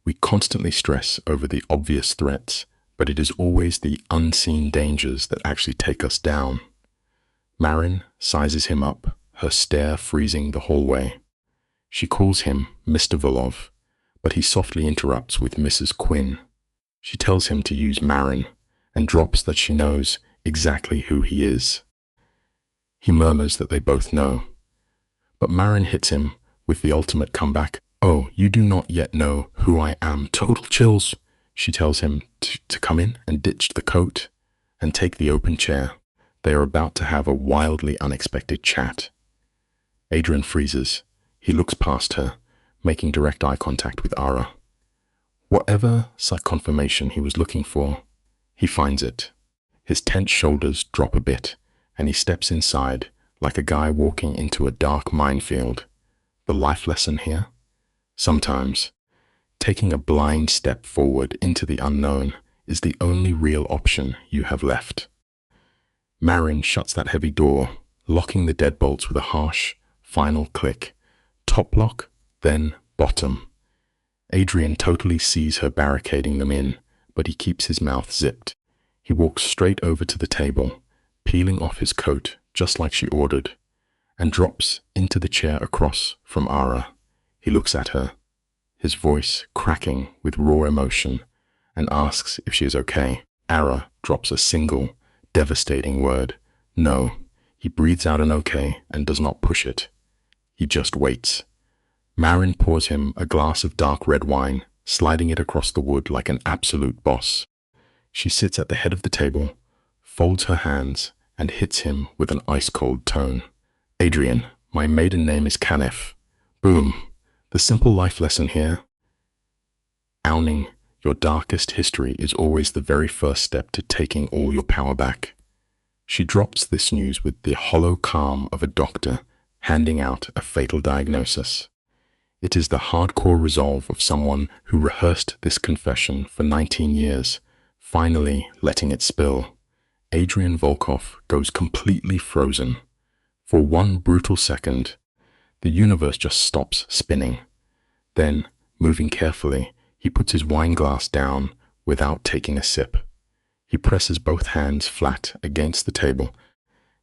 We constantly stress over the obvious threats, but it is always the unseen dangers that actually take us down. Marin sizes him up, her stare freezing the whole way. She calls him Mr. Volov, but he softly interrupts with Mrs. Quinn. She tells him to use Marin, and drops that she knows exactly who he is. He murmurs that they both know. But Marin hits him with the ultimate comeback. "Oh, you do not yet know who I am." Total chills. She tells him to come in and ditch the coat and take the open chair. They are about to have a wildly unexpected chat. Adrian freezes. He looks past her, making direct eye contact with Ara. Whatever psych confirmation he was looking for, he finds it. His tense shoulders drop a bit, and he steps inside like a guy walking into a dark minefield. The life lesson here? Sometimes, taking a blind step forward into the unknown is the only real option you have left. Marin shuts that heavy door, locking the deadbolts with a harsh, final click. Top lock, then bottom. Adrian totally sees her barricading them in, but he keeps his mouth zipped. He walks straight over to the table, peeling off his coat just like she ordered, and drops into the chair across from Ara. He looks at her, his voice cracking with raw emotion, and asks if she is okay. Ara drops a single, devastating word. No. He breathes out an okay and does not push it. He just waits. Marin pours him a glass of dark red wine, sliding it across the wood like an absolute boss. She sits at the head of the table, folds her hands, and hits him with an ice-cold tone. "Adrian, my maiden name is Kanef." Boom. The simple life lesson here: owning your darkest history is always the very first step to taking all your power back. She drops this news with the hollow calm of a doctor handing out a fatal diagnosis. It is the hardcore resolve of someone who rehearsed this confession for 19 years, finally letting it spill. Adrian Volkov goes completely frozen. For one brutal second, the universe just stops spinning. Then, moving carefully, he puts his wine glass down without taking a sip. He presses both hands flat against the table,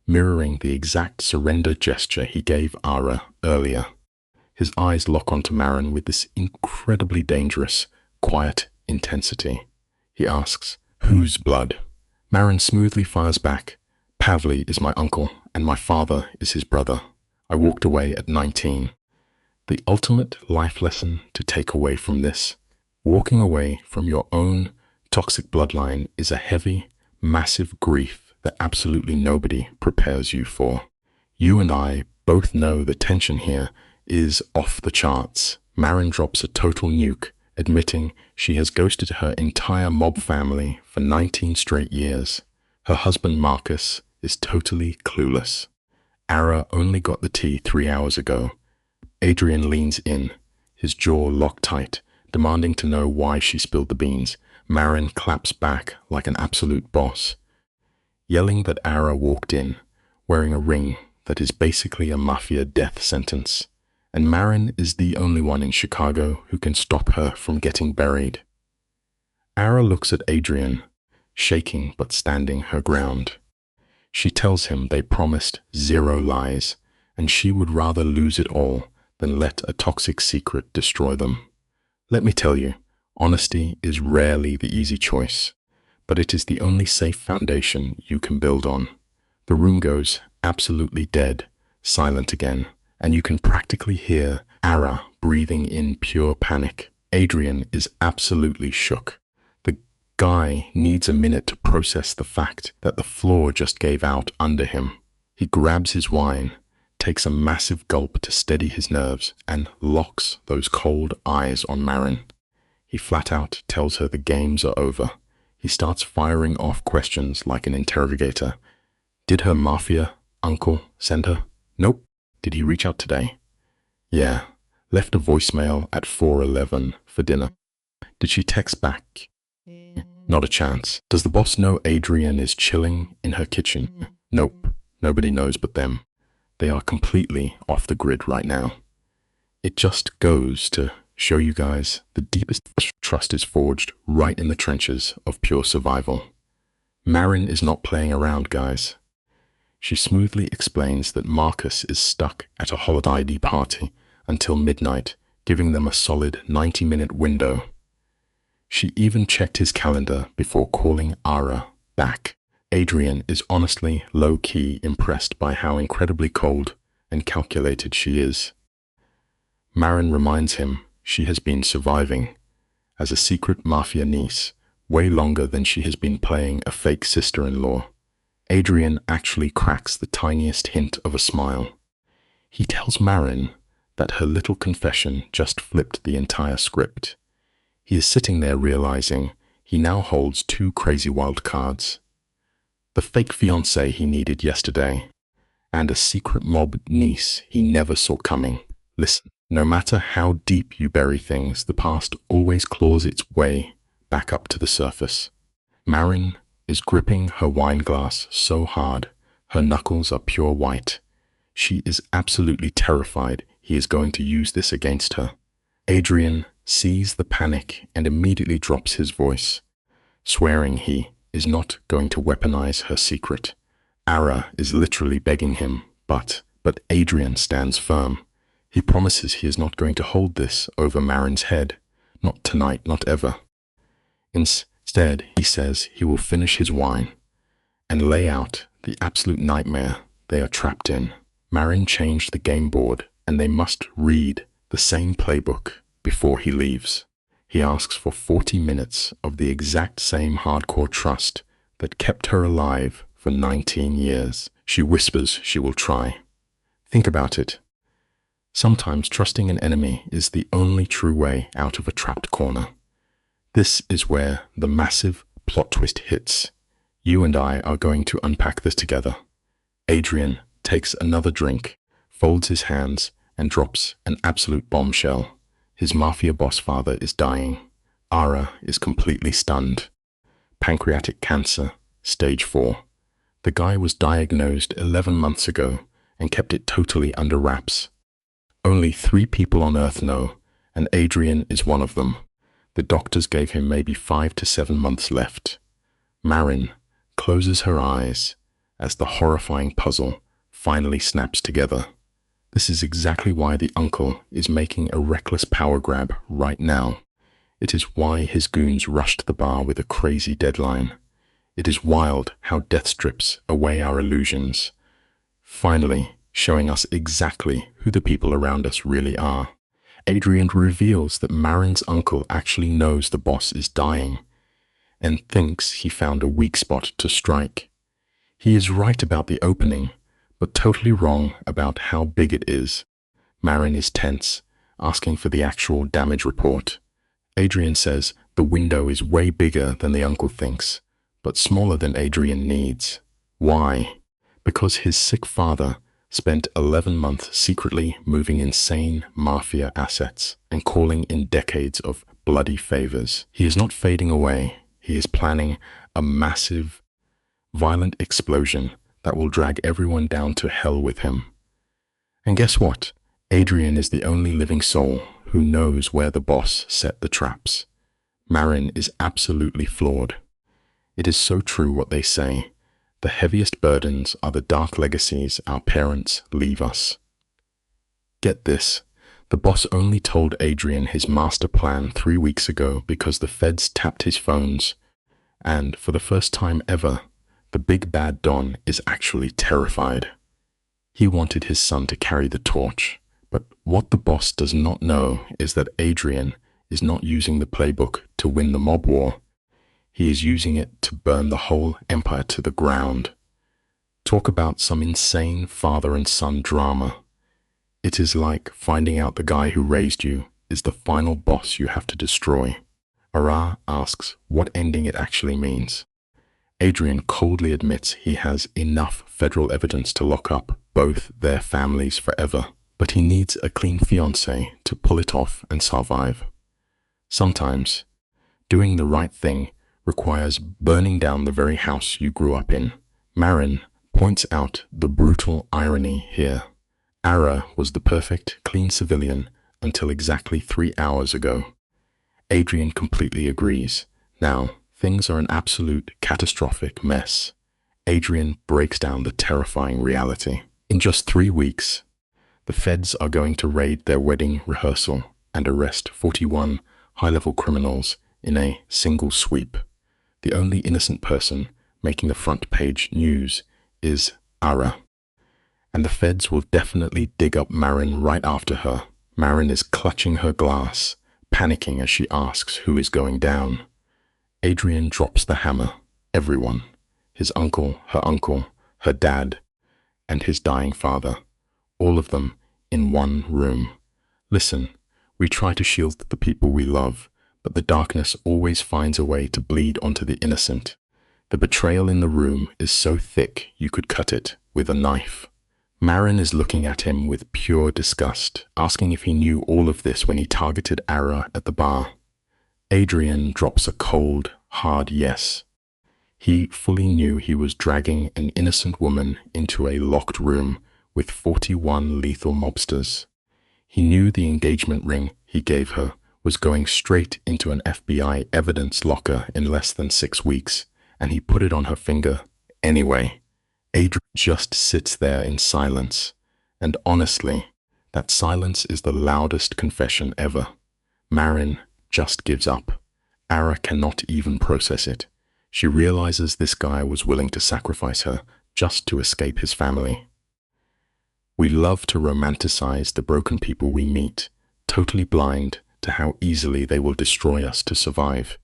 mirroring the exact surrender gesture he gave Ara earlier. His eyes lock onto Marin with this incredibly dangerous, quiet intensity. He asks, "Whose blood?" Marin smoothly fires back, "Pavli is my uncle, and my father is his brother. I walked away at 19. The ultimate life lesson to take away from this: Walking away from your own toxic bloodline is a heavy, massive grief that absolutely nobody prepares you for. You and I both know the tension here is off the charts. Marin drops a total nuke, admitting she has ghosted her entire mob family for 19 straight years. Her husband Marcus is totally clueless. Ara only got the tea 3 hours ago. Adrian leans in, his jaw locked tight, demanding to know why she spilled the beans. Marin claps back like an absolute boss, yelling that Ara walked in, wearing a ring that is basically a Mafia death sentence, and Marin is the only one in Chicago who can stop her from getting buried. Ara looks at Adrian, shaking but standing her ground. She tells him they promised 0 lies, and she would rather lose it all than let a toxic secret destroy them. Let me tell you, honesty is rarely the easy choice, but it is the only safe foundation you can build on. The room goes absolutely dead, silent again, and you can practically hear Ara breathing in pure panic. Adrian is absolutely shook. The guy needs a minute to process the fact that the floor just gave out under him. He grabs his wine, takes a massive gulp to steady his nerves, and locks those cold eyes on Marin. He flat out tells her the games are over. He starts firing off questions like an interrogator. Did her Mafia uncle send her? Nope. Did he reach out today? Yeah. Left a voicemail at 4:11 for dinner. Did she text back? Not a chance. Does the boss know Adrian is chilling in her kitchen? Nope. Nobody knows but them. They are completely off the grid right now. It just goes to show you guys the deepest trust is forged right in the trenches of pure survival. Marin is not playing around, guys. She smoothly explains that Marcus is stuck at a holiday party until midnight, giving them a solid 90-minute window. She even checked his calendar before calling Ara back. Adrian is honestly low-key impressed by how incredibly cold and calculated she is. Marin reminds him she has been surviving as a secret Mafia niece way longer than she has been playing a fake sister-in-law. Adrian actually cracks the tiniest hint of a smile. He tells Marin that her little confession just flipped the entire script. He is sitting there realizing he now holds 2 crazy wild cards: the fake fiancée he needed yesterday, and a secret mob niece he never saw coming. Listen, no matter how deep you bury things, the past always claws its way back up to the surface. Marin is gripping her wine glass so hard, her knuckles are pure white. She is absolutely terrified he is going to use this against her. Adrian sees the panic and immediately drops his voice, swearing he is not going to weaponize her secret. Ara is literally begging him, but Adrian stands firm. He promises he is not going to hold this over Marin's head. Not tonight, not ever. Instead, he says he will finish his wine and lay out the absolute nightmare they are trapped in. Marin changed the game board, and they must read the same playbook before he leaves. He asks for 40 minutes of the exact same hardcore trust that kept her alive for 19 years. She whispers she will try. Think about it. Sometimes trusting an enemy is the only true way out of a trapped corner. This is where the massive plot twist hits. You and I are going to unpack this together. Adrian takes another drink, folds his hands, and drops an absolute bombshell. His Mafia boss father is dying. Ara is completely stunned. Pancreatic cancer, stage 4. The guy was diagnosed 11 months ago and kept it totally under wraps. Only 3 people on Earth know, and Adrian is one of them. The doctors gave him maybe 5 to 7 months left. Marin closes her eyes as the horrifying puzzle finally snaps together. This is exactly why the uncle is making a reckless power grab right now. It is why his goons rushed the bar with a crazy deadline. It is wild how death strips away our illusions, finally showing us exactly who the people around us really are. Adrian reveals that Marin's uncle actually knows the boss is dying and thinks he found a weak spot to strike. He is right about the opening, but totally wrong about how big it is. Marin is tense, asking for the actual damage report. Adrian says the window is way bigger than the uncle thinks, but smaller than Adrian needs. Why? Because his sick father spent 11 months secretly moving insane Mafia assets and calling in decades of bloody favors. He is not fading away. He is planning a massive, violent explosion that will drag everyone down to hell with him. And guess what? Adrian is the only living soul who knows where the boss set the traps. Marin is absolutely flawed. It is so true what they say. The heaviest burdens are the dark legacies our parents leave us. Get this. The boss only told Adrian his master plan 3 weeks ago because the feds tapped his phones. And for the first time ever, the big bad Don is actually terrified. He wanted his son to carry the torch. But what the boss does not know is that Adrian is not using the playbook to win the mob war. He is using it to burn the whole empire to the ground. Talk about some insane father and son drama. It is like finding out the guy who raised you is the final boss you have to destroy. Ara asks what ending it actually means. Adrian coldly admits he has enough federal evidence to lock up both their families forever, but he needs a clean fiancée to pull it off and survive. Sometimes, doing the right thing requires burning down the very house you grew up in. Marin points out the brutal irony here. Ara was the perfect, clean civilian until exactly 3 hours ago. Adrian completely agrees. Now, things are an absolute catastrophic mess. Adrian breaks down the terrifying reality. In just 3 weeks, the feds are going to raid their wedding rehearsal and arrest 41 high-level criminals in a single sweep. The only innocent person making the front page news is Ara. And the feds will definitely dig up Marin right after her. Marin is clutching her glass, panicking as she asks who is going down. Adrian drops the hammer. Everyone. His uncle, her dad, and his dying father. All of them in one room. Listen, we try to shield the people we love, but the darkness always finds a way to bleed onto the innocent. The betrayal in the room is so thick you could cut it with a knife. Marin is looking at him with pure disgust, asking if he knew all of this when he targeted Ara at the bar. Adrian drops a cold, hard yes. He fully knew he was dragging an innocent woman into a locked room with 41 lethal mobsters. He knew the engagement ring he gave her was going straight into an FBI evidence locker in less than 6 weeks, and he put it on her finger anyway. Adrian just sits there in silence, and honestly, that silence is the loudest confession ever. Marin just gives up. Ara cannot even process it. She realizes this guy was willing to sacrifice her just to escape his family. We love to romanticize the broken people we meet, totally blind to how easily they will destroy us to survive.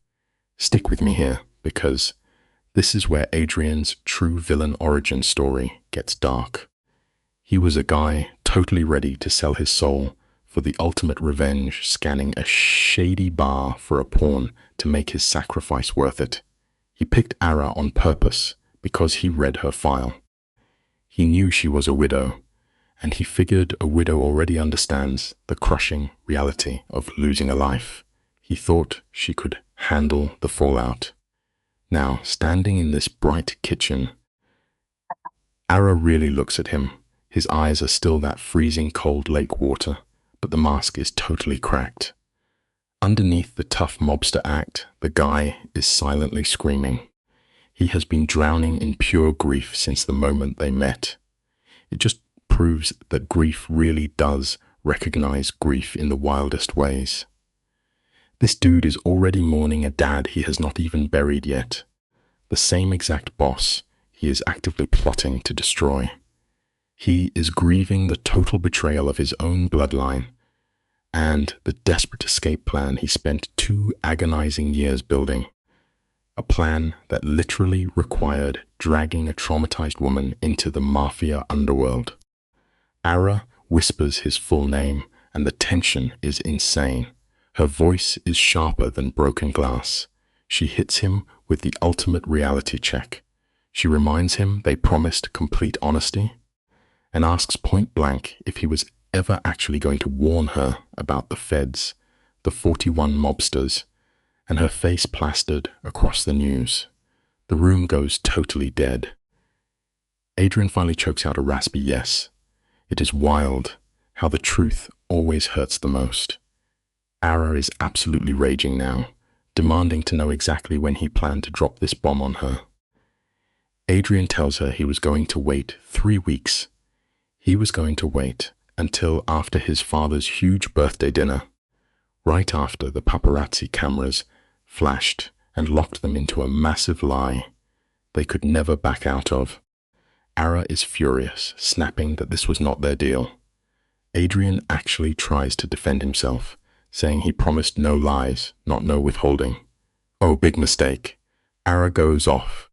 Stick with me here, because this is where Adrian's true villain origin story gets dark. He was a guy totally ready to sell his soul for the ultimate revenge, scanning a shady bar for a pawn to make his sacrifice worth it. He picked Ara on purpose because he read her file. He knew she was a widow, and he figured a widow already understands the crushing reality of losing a life. He thought she could handle the fallout. Now, standing in this bright kitchen, Ara really looks at him. His eyes are still that freezing cold lake water, but the mask is totally cracked. Underneath the tough mobster act, the guy is silently screaming. He has been drowning in pure grief since the moment they met. It just proves that grief really does recognize grief in the wildest ways. This dude is already mourning a dad he has not even buried yet. The same exact boss he is actively plotting to destroy. He is grieving the total betrayal of his own bloodline, and the desperate escape plan he spent 2 agonizing years building. A plan that literally required dragging a traumatized woman into the Mafia underworld. Ara whispers his full name, and the tension is insane. Her voice is sharper than broken glass. She hits him with the ultimate reality check. She reminds him they promised complete honesty, and asks point blank if he was ever actually going to warn her about the feds, the 41 mobsters, and her face plastered across the news. The room goes totally dead. Adrian finally chokes out a raspy yes. It is wild how the truth always hurts the most. Ara is absolutely raging now, demanding to know exactly when he planned to drop this bomb on her. Adrian tells her he was going to wait 3 weeks. He was going to wait until after his father's huge birthday dinner, right after the paparazzi cameras flashed and locked them into a massive lie they could never back out of. Ara is furious, snapping that this was not their deal. Adrian actually tries to defend himself, saying he promised no lies, not no withholding. Oh, big mistake. Ara goes off,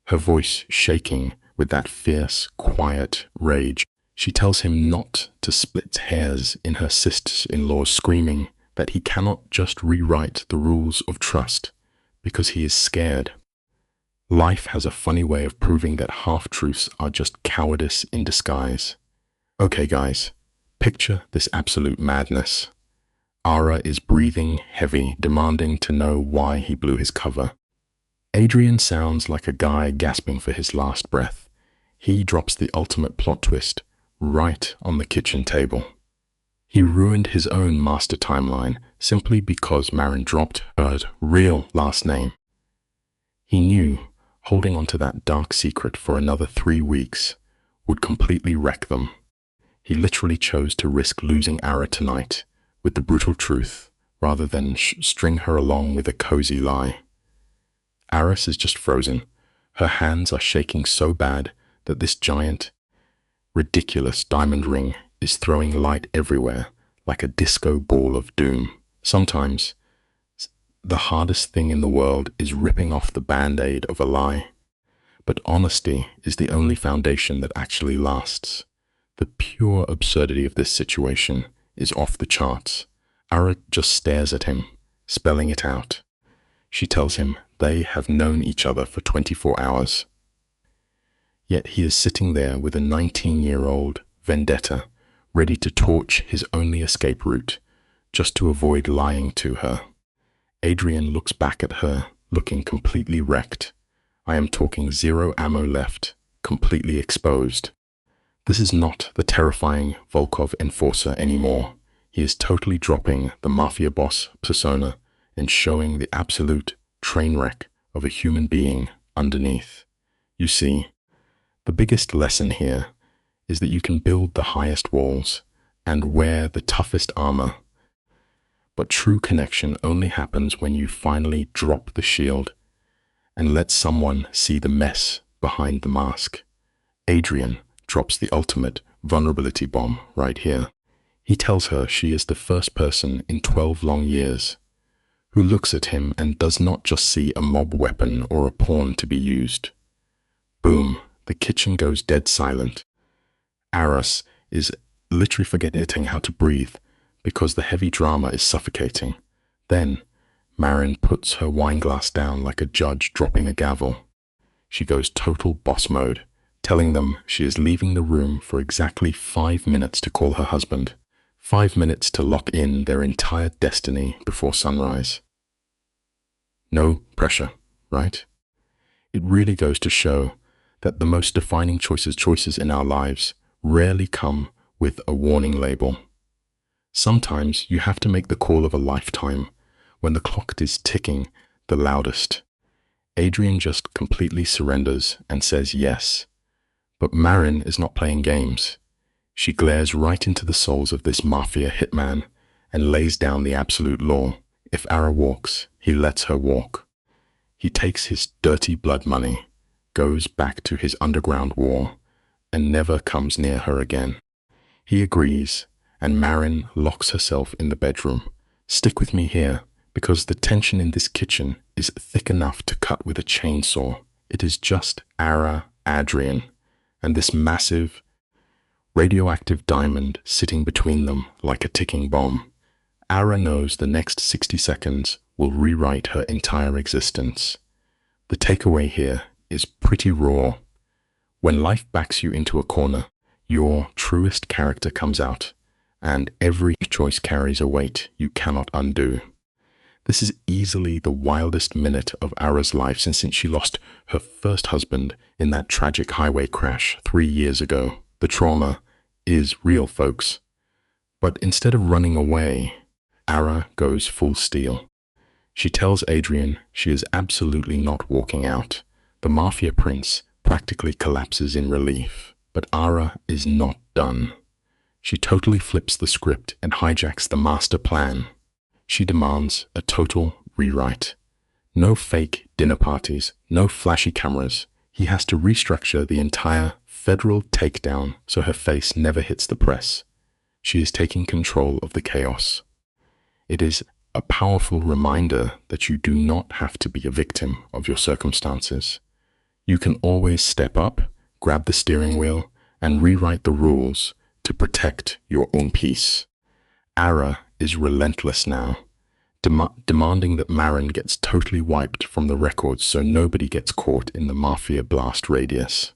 her voice shaking with that fierce, quiet rage. She tells him not to split hairs in her sister-in-law, screaming that he cannot just rewrite the rules of trust because he is scared. Life has a funny way of proving that half-truths are just cowardice in disguise. Okay, guys, picture this absolute madness. Ara is breathing heavy, demanding to know why he blew his cover. Adrian sounds like a guy gasping for his last breath. He drops the ultimate plot twist right on the kitchen table. He ruined his own master timeline simply because Marin dropped her real last name. He knew holding onto that dark secret for another 3 weeks would completely wreck them. He literally chose to risk losing Ara tonight with the brutal truth rather than string her along with a cozy lie. Aris is just frozen. Her hands are shaking so bad that this giant, ridiculous diamond ring is throwing light everywhere like a disco ball of doom. Sometimes, the hardest thing in the world is ripping off the band-aid of a lie. But honesty is the only foundation that actually lasts. The pure absurdity of this situation is off the charts. Ara just stares at him, spelling it out. She tells him they have known each other for 24 hours. Yet he is sitting there with a 19-year-old vendetta, ready to torch his only escape route, just to avoid lying to her. Adrian looks back at her, looking completely wrecked. I am talking 0 ammo left, completely exposed. This is not the terrifying Volkov enforcer anymore. He is totally dropping the Mafia boss persona and showing the absolute train wreck of a human being underneath. You see, the biggest lesson here is that you can build the highest walls and wear the toughest armor, but true connection only happens when you finally drop the shield and let someone see the mess behind the mask. Adrian drops the ultimate vulnerability bomb right here. He tells her she is the first person in 12 long years who looks at him and does not just see a mob weapon or a pawn to be used. Boom, the kitchen goes dead silent. Aras is literally forgetting how to breathe because the heavy drama is suffocating. Then, Marin puts her wine glass down like a judge dropping a gavel. She goes total boss mode, telling them she is leaving the room for exactly 5 minutes to call her husband. 5 minutes to lock in their entire destiny before sunrise. No pressure, right? It really goes to show that the most defining choices in our lives rarely come with a warning label. Sometimes you have to make the call of a lifetime when the clock is ticking the loudest. Adrian just completely surrenders and says yes. But Marin is not playing games. She glares right into the souls of this Mafia hitman and lays down the absolute law. If Ara walks, he lets her walk. He takes his dirty blood money, goes back to his underground war, and never comes near her again. He agrees, and Marin locks herself in the bedroom. Stick with me here, because the tension in this kitchen is thick enough to cut with a chainsaw. It is just Ara, Adrian, and this massive, radioactive diamond sitting between them like a ticking bomb. Ara knows the next 60 seconds will rewrite her entire existence. The takeaway here is pretty raw. When life backs you into a corner, your truest character comes out, and every choice carries a weight you cannot undo. This is easily the wildest minute of Ara's life since she lost her first husband in that tragic highway crash 3 years ago. The trauma is real, folks. But instead of running away, Ara goes full steel. She tells Adrian she is absolutely not walking out. The Mafia prince practically collapses in relief, but Ara is not done. She totally flips the script and hijacks the master plan. She demands a total rewrite. No fake dinner parties, no flashy cameras. He has to restructure the entire federal takedown so her face never hits the press. She is taking control of the chaos. It is a powerful reminder that you do not have to be a victim of your circumstances. You can always step up, grab the steering wheel, and rewrite the rules to protect your own peace. Ara is relentless now, demanding that Marin gets totally wiped from the records so nobody gets caught in the Mafia blast radius.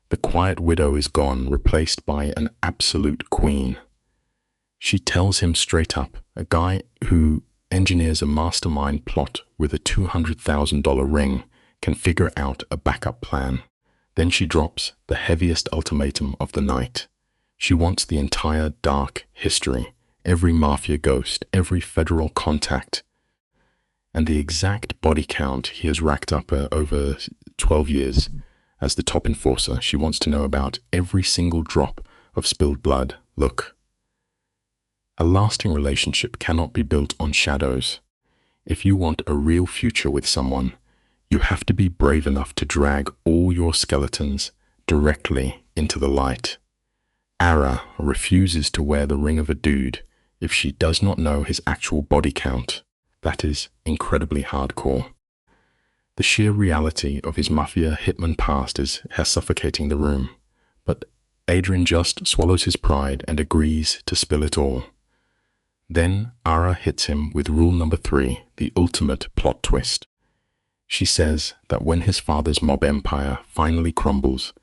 The quiet widow is gone, replaced by an absolute queen. She tells him straight up, a guy who engineers a mastermind plot with a $200,000 ring can figure out a backup plan. Then she drops the heaviest ultimatum of the night. She wants the entire dark history, every Mafia ghost, every federal contact, and the exact body count he has racked up over 12 years. As the top enforcer, she wants to know about every single drop of spilled blood. Look, a lasting relationship cannot be built on shadows. If you want a real future with someone, you have to be brave enough to drag all your skeletons directly into the light. Ara refuses to wear the ring of a dude if she does not know his actual body count. That is incredibly hardcore. The sheer reality of his Mafia hitman past is suffocating the room, but Adrian just swallows his pride and agrees to spill it all. Then Ara hits him with rule number 3, the ultimate plot twist. She says that when his father's mob empire finally crumbles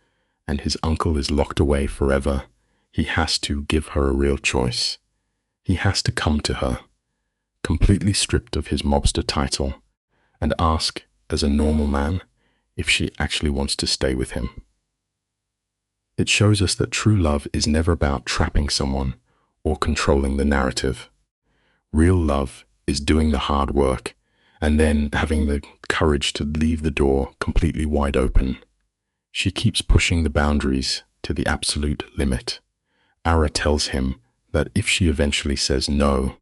and his uncle is locked away forever, he has to give her a real choice. He has to come to her, completely stripped of his mobster title, and ask, as a normal man, if she actually wants to stay with him. It shows us that true love is never about trapping someone or controlling the narrative. Real love is doing the hard work and then having the courage to leave the door completely wide open. She keeps pushing the boundaries to the absolute limit. Ara tells him that if she eventually says no,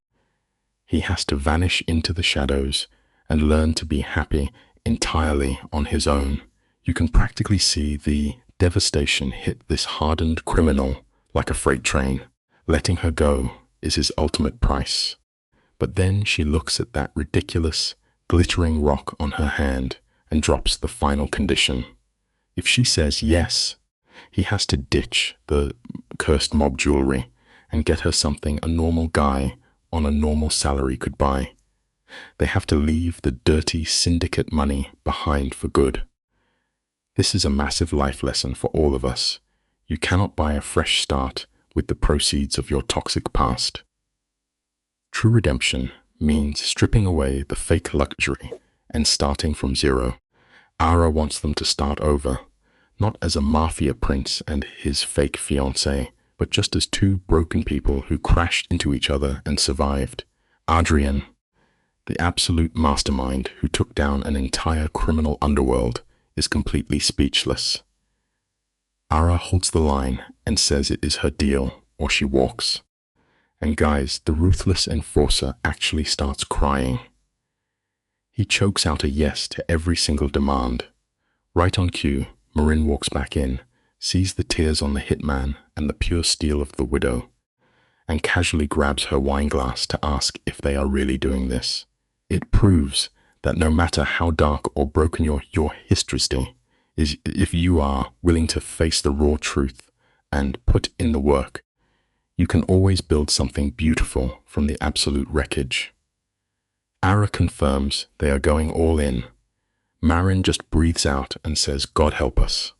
he has to vanish into the shadows and learn to be happy entirely on his own. You can practically see the devastation hit this hardened criminal like a freight train. Letting her go is his ultimate price. But then she looks at that ridiculous, glittering rock on her hand and drops the final condition. If she says yes, he has to ditch the cursed mob jewelry and get her something a normal guy on a normal salary could buy. They have to leave the dirty syndicate money behind for good. This is a massive life lesson for all of us. You cannot buy a fresh start with the proceeds of your toxic past. True redemption means stripping away the fake luxury and starting from zero. Ara wants them to start over, not as a Mafia prince and his fake fiancée, but just as two broken people who crashed into each other and survived. Adrian, the absolute mastermind who took down an entire criminal underworld, is completely speechless. Ara holds the line and says it is her deal or she walks. And guys, the ruthless enforcer actually starts crying. He chokes out a yes to every single demand. Right on cue, Marin walks back in, sees the tears on the hitman and the pure steel of the widow, and casually grabs her wine glass to ask if they are really doing this. It proves that no matter how dark or broken your history is, if you are willing to face the raw truth and put in the work, you can always build something beautiful from the absolute wreckage. Ara confirms they are going all in. Marin just breathes out and says, "God help us."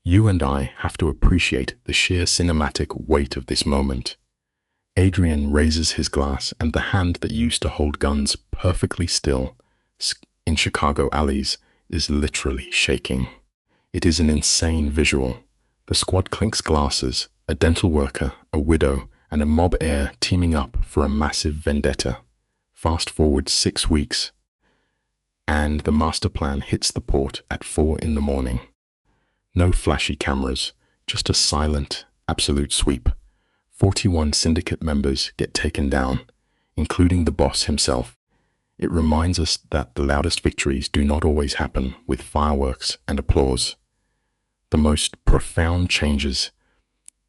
You and I have to appreciate the sheer cinematic weight of this moment. Adrian raises his glass, and the hand that used to hold guns perfectly still in Chicago alleys is literally shaking. It is an insane visual. The squad clinks glasses, a dental worker, a widow, and a mob heir teaming up for a massive vendetta. Fast forward 6 weeks, and the master plan hits the port at 4 in the morning. No flashy cameras, just a silent, absolute sweep. 41 syndicate members get taken down, including the boss himself. It reminds us that the loudest victories do not always happen with fireworks and applause. The most profound changes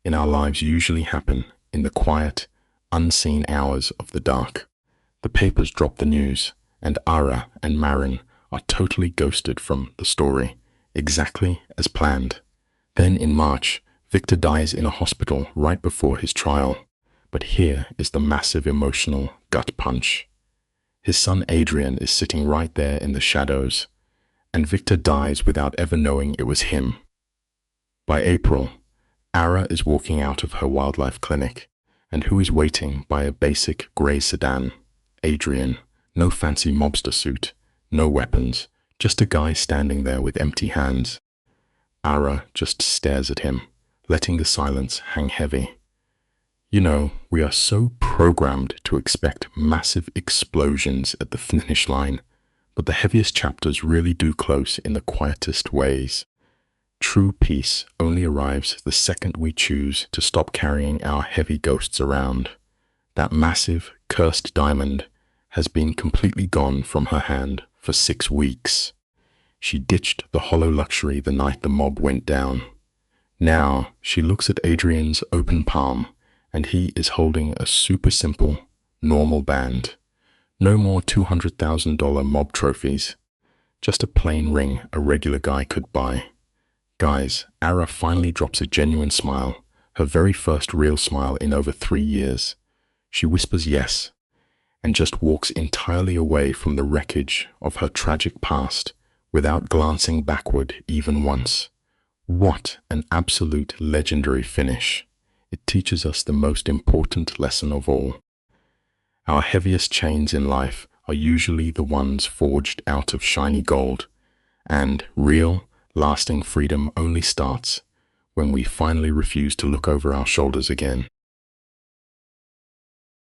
in our lives usually happen in the quiet, unseen hours of the dark. The papers drop the news, and Ara and Marin are totally ghosted from the story, exactly as planned. Then in March, Victor dies in a hospital right before his trial. But here is the massive emotional gut punch. His son Adrian is sitting right there in the shadows, and Victor dies without ever knowing it was him. By April, Ara is walking out of her wildlife clinic, and who is waiting by a basic grey sedan? Adrian. No fancy mobster suit, no weapons, just a guy standing there with empty hands. Ara just stares at him, letting the silence hang heavy. You know, we are so programmed to expect massive explosions at the finish line, but the heaviest chapters really do close in the quietest ways. True peace only arrives the second we choose to stop carrying our heavy ghosts around. That massive, cursed diamond has been completely gone from her hand for 6 weeks. She ditched the hollow luxury the night the mob went down. Now she looks at Adrian's open palm, and he is holding a super simple, normal band. No more $200,000 mob trophies. Just a plain ring a regular guy could buy. Guys, Ara finally drops a genuine smile, her very first real smile in over 3 years. She whispers yes, and just walks entirely away from the wreckage of her tragic past without glancing backward even once. What an absolute legendary finish. It teaches us the most important lesson of all. Our heaviest chains in life are usually the ones forged out of shiny gold, and real, lasting freedom only starts when we finally refuse to look over our shoulders again.